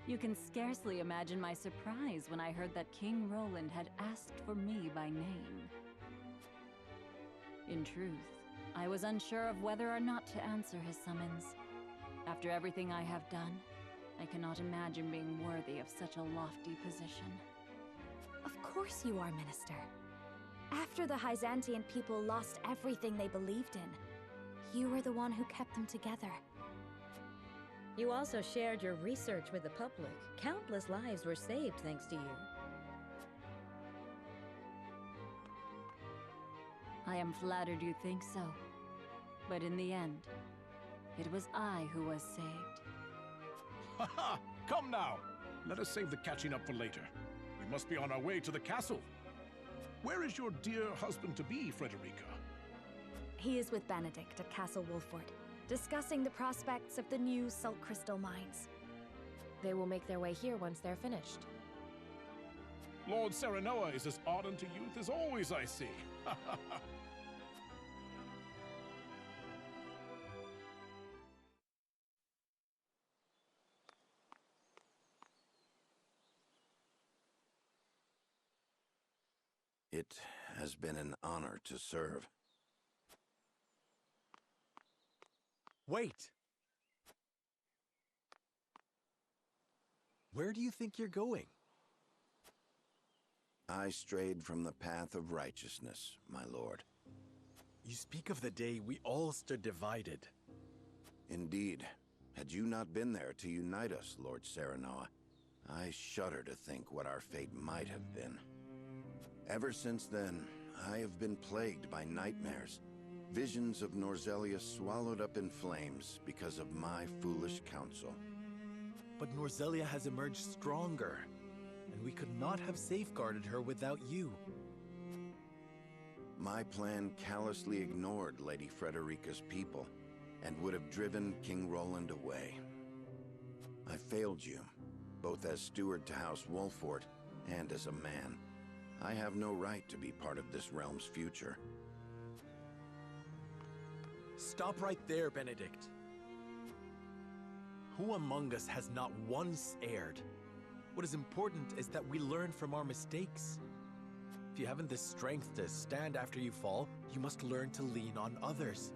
You can scarcely imagine my surprise when I heard that King Roland had asked for me by name. In truth, I was unsure of whether or not to answer his summons. After everything I have done, I cannot imagine being worthy of such a lofty position. Of course you are, Minister. After the Hyzantian people lost everything they believed in, you were the one who kept them together. You also shared your research with the public. Countless lives were saved thanks to you. I am flattered you think so. But in the end, it was I who was saved. Ha ha! Come now! Let us save the catching up for later. We must be on our way to the castle. Where is your dear husband-to-be, Frederica? He is with Benedict at Castle Wolford, discussing the prospects of the new Salt Crystal mines. They will make their way here once they're finished. Lord Serenoa is as ardent to youth as always, I see. Ha ha ha! It has been an honor to serve. Wait! Where do you think you're going? I strayed from the path of righteousness, my lord. You speak of the day we all stood divided. Indeed. Had you not been there to unite us, Lord Serenoa, I shudder to think what our fate might have been. Ever since then, I have been plagued by nightmares. Visions of Norzelia swallowed up in flames because of my foolish counsel. But Norzelia has emerged stronger, and we could not have safeguarded her without you. My plan callously ignored Lady Frederica's people, and would have driven King Roland away. I failed you, both as steward to House Wolfort and as a man. I have no right to be part of this realm's future. Stop right there, Benedict. Who among us has not once erred? What is important is that we learn from our mistakes. If you haven't the strength to stand after you fall, you must learn to lean on others.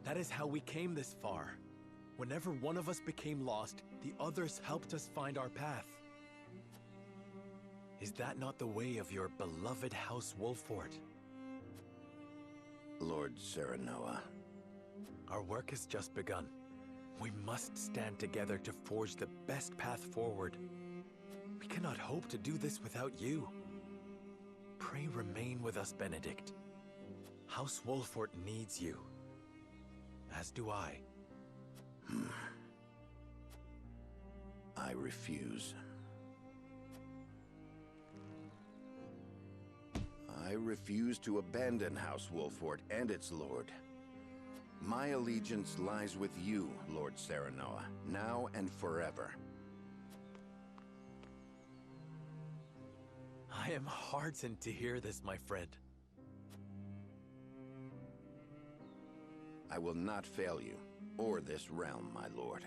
That is how we came this far. Whenever one of us became lost, the others helped us find our path. Is that not the way of your beloved House Wolfort? Lord Serenoa. Our work has just begun. We must stand together to forge the best path forward. We cannot hope to do this without you. Pray remain with us, Benedict. House Wolfort needs you. As do I. I refuse. I refuse to abandon House Wolfort and its lord. My allegiance lies with you, Lord Serenoa, now and forever. I am heartened to hear this, my friend. I will not fail you, or this realm, my lord.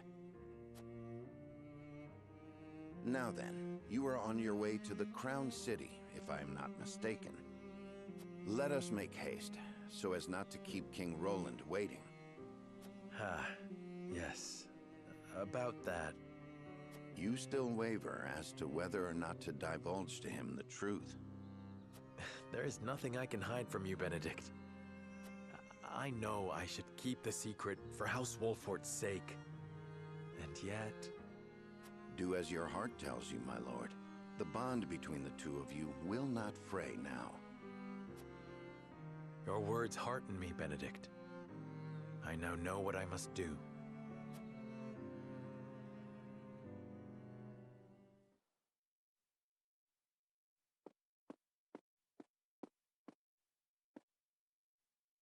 Now then, you are on your way to the Crown City, if I am not mistaken. Let us make haste, so as not to keep King Roland waiting. Yes. About that. You still waver as to whether or not to divulge to him the truth. There is nothing I can hide from you, Benedict. I know I should keep the secret for House Wolfort's sake. And yet... Do as your heart tells you, my lord. The bond between the two of you will not fray now. Your words hearten me, Benedict. I now know what I must do.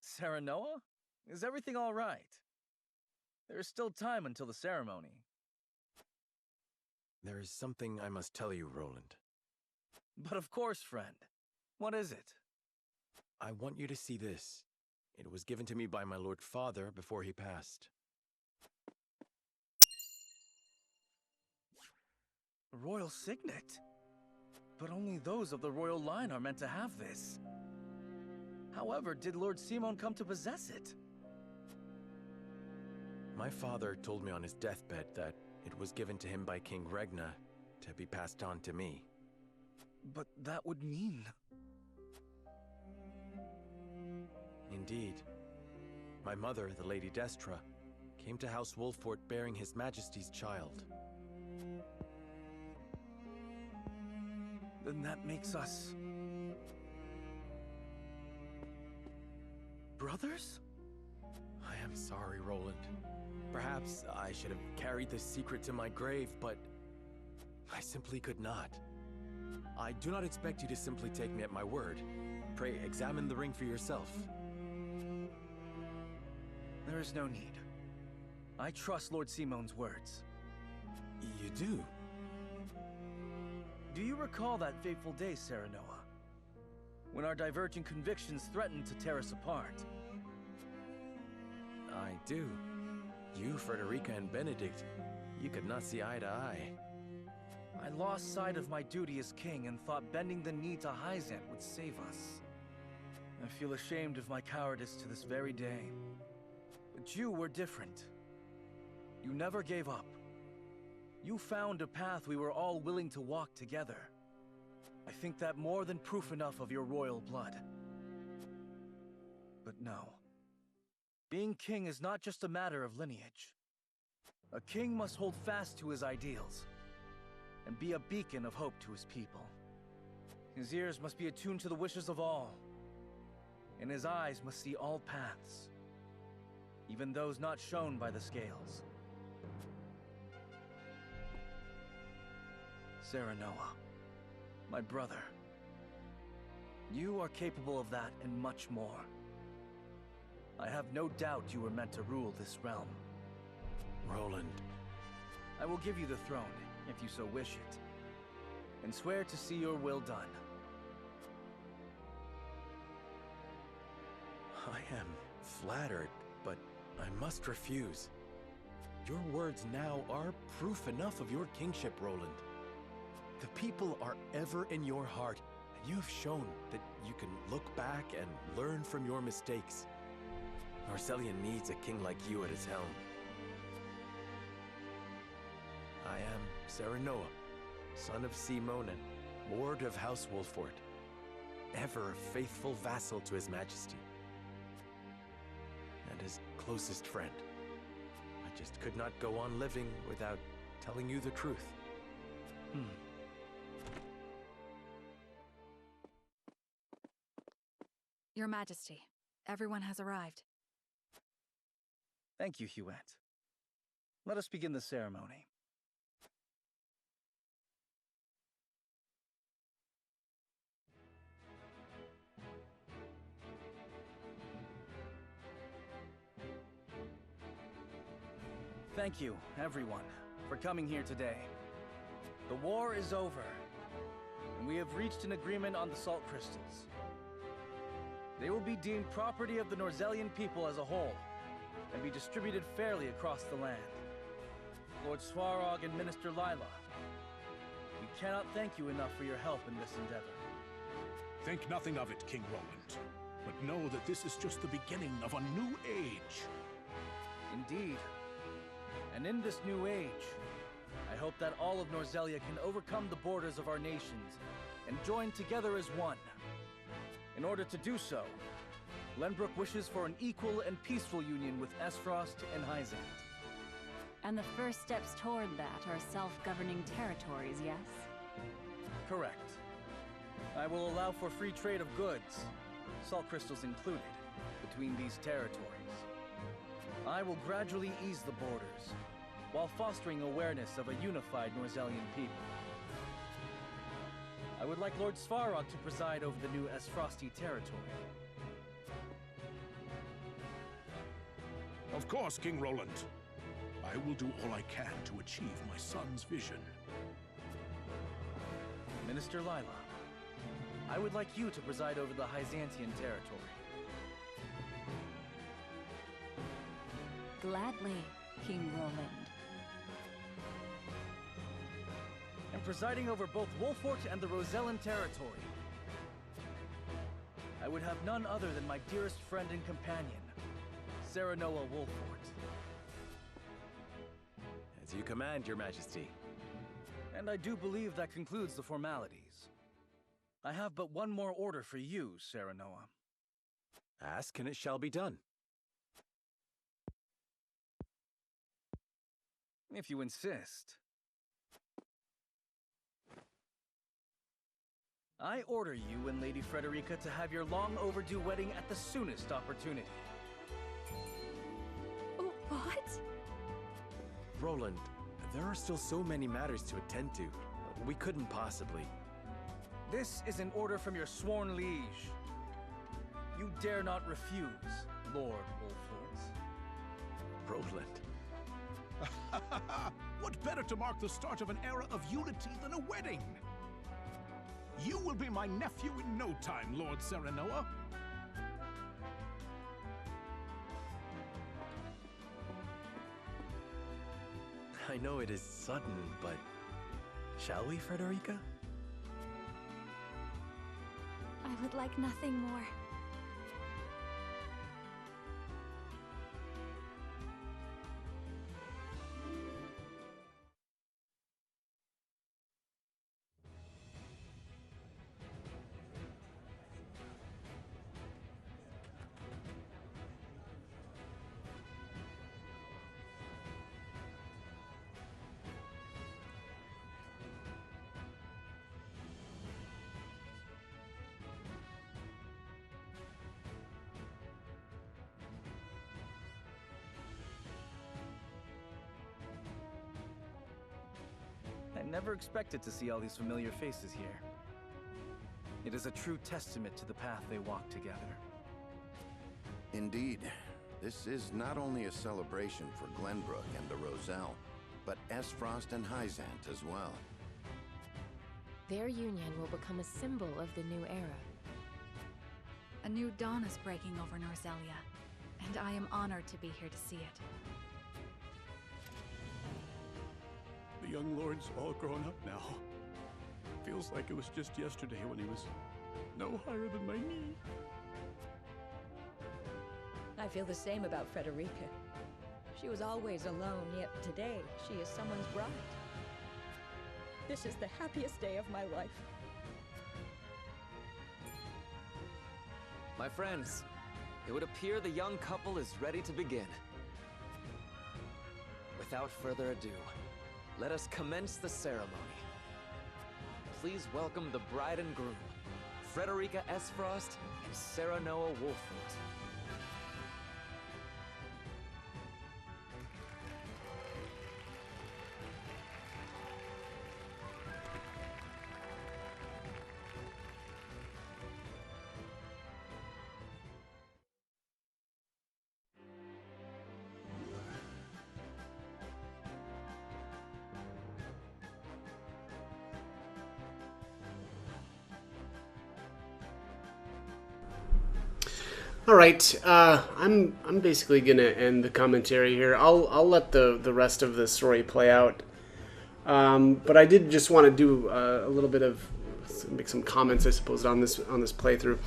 Serenoa? Is everything all right? There is still time until the ceremony. There is something I must tell you, Roland. But of course, friend. What is it? I want you to see this. It was given to me by my Lord Father before he passed. A royal signet? But only those of the royal line are meant to have this. However, did Lord Simon come to possess it? My father told me on his deathbed that it was given to him by King Regna to be passed on to me. But that would mean... Indeed. My mother, the Lady Destra, came to House Wolffort bearing His Majesty's child. Then that makes us... brothers? I am sorry, Roland. Perhaps I should have carried this secret to my grave, but I simply could not. I do not expect you to simply take me at my word. Pray, examine the ring for yourself. There is no need. I trust Lord Simon's words. You do? Do you recall that fateful day, Serenoa? When our diverging convictions threatened to tear us apart? I do. You, Frederica, and Benedict, you could not see eye to eye. I lost sight of my duty as king and thought bending the knee to Hyzant would save us. I feel ashamed of my cowardice to this very day. But you were different. You never gave up. You found a path we were all willing to walk together. I think that more than proof enough of your royal blood. But no. Being king is not just a matter of lineage. A king must hold fast to his ideals, and be a beacon of hope to his people. His ears must be attuned to the wishes of all, and his eyes must see all paths, even those not shown by the scales. Serenoa, my brother, you are capable of that and much more. I have no doubt you were meant to rule this realm. Roland. I will give you the throne, if you so wish it, and swear to see your will done. I am flattered, but I must refuse. Your words now are proof enough of your kingship, Roland. The people are ever in your heart, and you have shown that you can look back and learn from your mistakes. Norzelia needs a king like you at his helm. I am Serenoa, son of Simon and Lord of House Wolffort, ever a faithful vassal to His Majesty, and his closest friend. I just could not go on living without telling you the truth. Your Majesty, everyone has arrived. Thank you, Huette. Let us begin the ceremony. Thank you, everyone, for coming here today. The war is over, and we have reached an agreement on the salt crystals. They will be deemed property of the Norzelian people as a whole, and be distributed fairly across the land. Lord Svarog and Minister Lila, we cannot thank you enough for your help in this endeavor. Think nothing of it, King Roland, but know that this is just the beginning of a new age. Indeed. And in this new age, I hope that all of Norzelia can overcome the borders of our nations and join together as one. In order to do so, Lenbrook wishes for an equal and peaceful union with Esfrost and Hyzant. And the first steps toward that are self-governing territories, yes? Correct. I will allow for free trade of goods, salt crystals included, between these territories. I will gradually ease the borders, while fostering awareness of a unified Norzelian people. I would like Lord Svarog to preside over the new Esfrosti territory. Of course, King Roland. I will do all I can to achieve my son's vision. Minister Lila, I would like you to preside over the Hyzantian territory. Gladly, King Roland. And presiding over both Wolfort and the Rosellan territory. I would have none other than my dearest friend and companion, Serenoa Wolfort. As you command, Your Majesty. And I do believe that concludes the formalities. I have but one more order for you, Serenoa. Ask and it shall be done. If you insist. I order you and Lady Frederica to have your long overdue wedding at the soonest opportunity. What? Roland, there are still so many matters to attend to. We couldn't possibly. This is an order from your sworn liege. You dare not refuse, Lord Wolfort. Roland. What better to mark the start of an era of unity than a wedding? You will be my nephew in no time, Lord Serenoa. I know it is sudden, but shall we, Frederica? I would like nothing more. I never expected to see all these familiar faces here. It is a true testament to the path they walk together. Indeed. This is not only a celebration for Glenbrook and the Roselle, but Esfrost and Hyzant as well. Their union will become a symbol of the new era. A new dawn is breaking over Norzelia, and I am honored to be here to see it. The young lord's all grown up now. Feels like it was just yesterday when he was no higher than my knee. I feel the same about Frederica. She was always alone, yet today she is someone's bride. This is the happiest day of my life. My friends, it would appear the young couple is ready to begin. Without further ado, let us commence the ceremony. Please welcome the bride and groom, Frederica Esfrost and Serenoa Wolfort. All right, I'm basically gonna end the commentary here. I'll let the rest of the story play out, but I did just want to do a little bit of make some comments, I suppose, on this playthrough.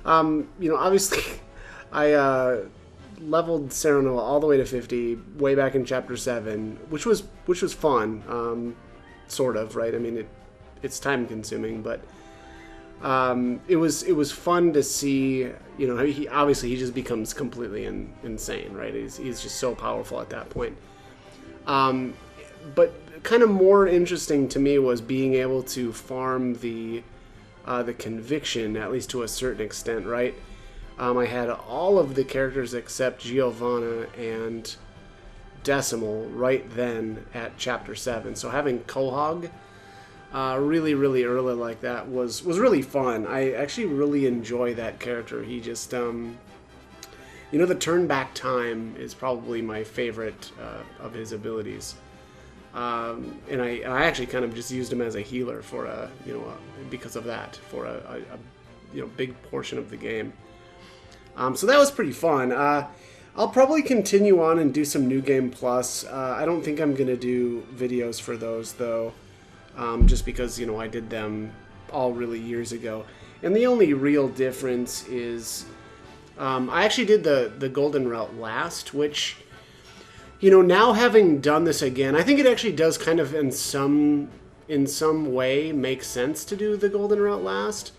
You know, obviously, I leveled Serenoa all the way to 50 way back in Chapter 7, which was fun, sort of, right? I mean, it's time consuming, but. It was fun to see, you know, he just becomes completely insane, right? He's just so powerful at that point. But kind of more interesting to me was being able to farm the the conviction, at least to a certain extent, right? I had all of the characters except Giovanna and Decimal right then at Chapter 7. So having Quahog really, really early like that was really fun. I actually really enjoy that character. He just, you know, the turn back time is probably my favorite of his abilities. And I actually kind of just used him as a healer for because of that, for a big portion of the game. So that was pretty fun. I'll probably continue on and do some New Game Plus. I don't think I'm gonna do videos for those though, just because I did them all really years ago. And the only real difference is I actually did the Golden Route last, which, now having done this again, I think it actually does kind of in some way make sense to do the Golden Route last.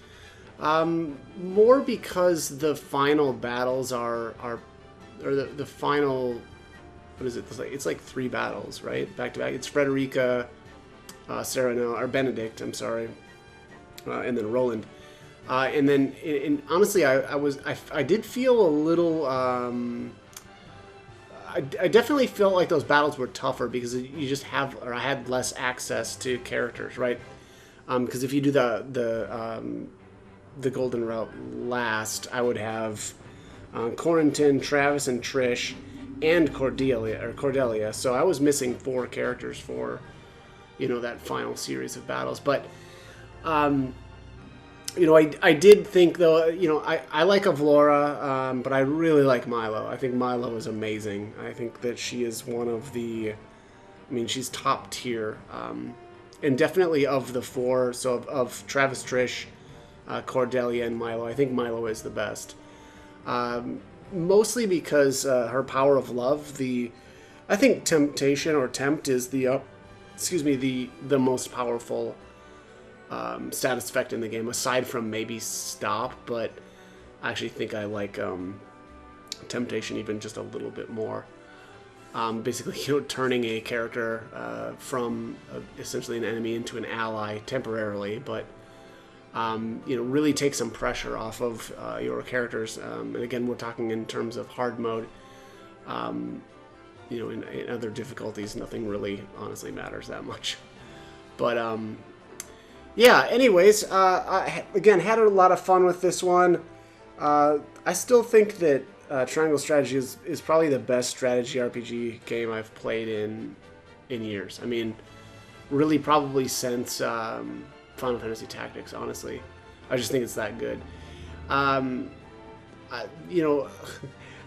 More because the final battles are the final, what is it? It's like 3 battles, right? Back to back. It's Frederica, Serenoa, or Benedict, I'm sorry, and then Roland. And then, honestly, I did feel a little. I definitely felt like those battles were tougher because you just I had less access to characters, right? Because if you do the Golden Route last, I would have Corentin, Travis, and Trish, and Cordelia. So I was missing 4 characters for, that final series of battles. But, I did think, though, I like Avlora, but I really like Milo. I think Milo is amazing. I think that she is one of the, she's top tier. And definitely of the 4, so of Travis, Trish, Cordelia, and Milo, I think Milo is the best. Mostly because her power of love, I think Temptation or Tempt is the most powerful status effect in the game, aside from maybe Stop, but I actually think I like Temptation even just a little bit more. Basically, turning a character from essentially an enemy into an ally temporarily, but really take some pressure off of your characters. And again, we're talking in terms of hard mode. In other difficulties, nothing really honestly matters that much. But yeah. Anyways, I again had a lot of fun with this one. I still think that Triangle Strategy is probably the best strategy RPG game I've played in years. Really probably since Final Fantasy Tactics, honestly. I just think it's that good.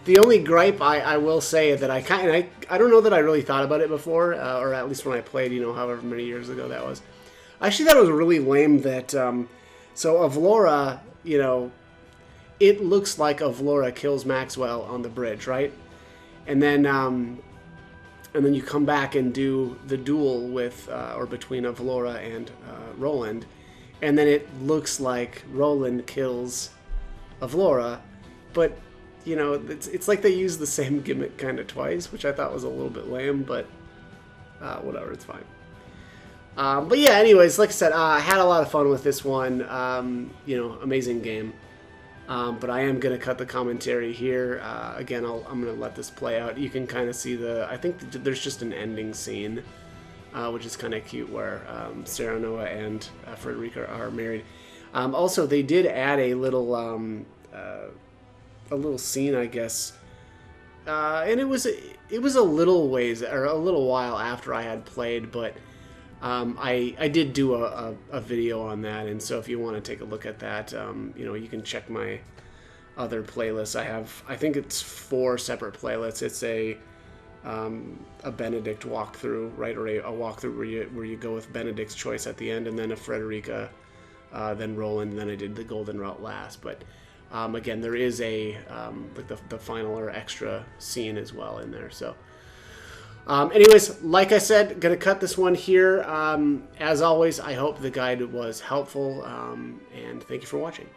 The only gripe I will say that I don't know that I really thought about it before, or at least when I played, however many years ago that was. I actually thought it was really lame that, so Avlora, it looks like Avlora kills Maxwell on the bridge, right? And then you come back and do the duel with, or between Avlora and Roland, and then it looks like Roland kills Avlora, but it's like they use the same gimmick kind of twice, which I thought was a little bit lame, but whatever, it's fine. But yeah, anyways, like I said, I had a lot of fun with this one. Amazing game. But I am going to cut the commentary here. Again, I'm going to let this play out. You can kind of see I think there's just an ending scene, which is kind of cute, where Serenoa and Frederica are married. Also, they did add a little scene, I guess, and it was a little ways, or a little while after I had played, but I did do a video on that, and so if you want to take a look at that, you can check my other playlists. I think it's 4 separate playlists. It's a Benedict walkthrough, right, or a walkthrough where you go with Benedict's choice at the end, and then a Frederica, then Roland, and then I did the Golden Route last. But again, there is a like the final or extra scene as well in there. So. Anyways, like I said, gonna cut this one here. As always, I hope the guide was helpful, and thank you for watching.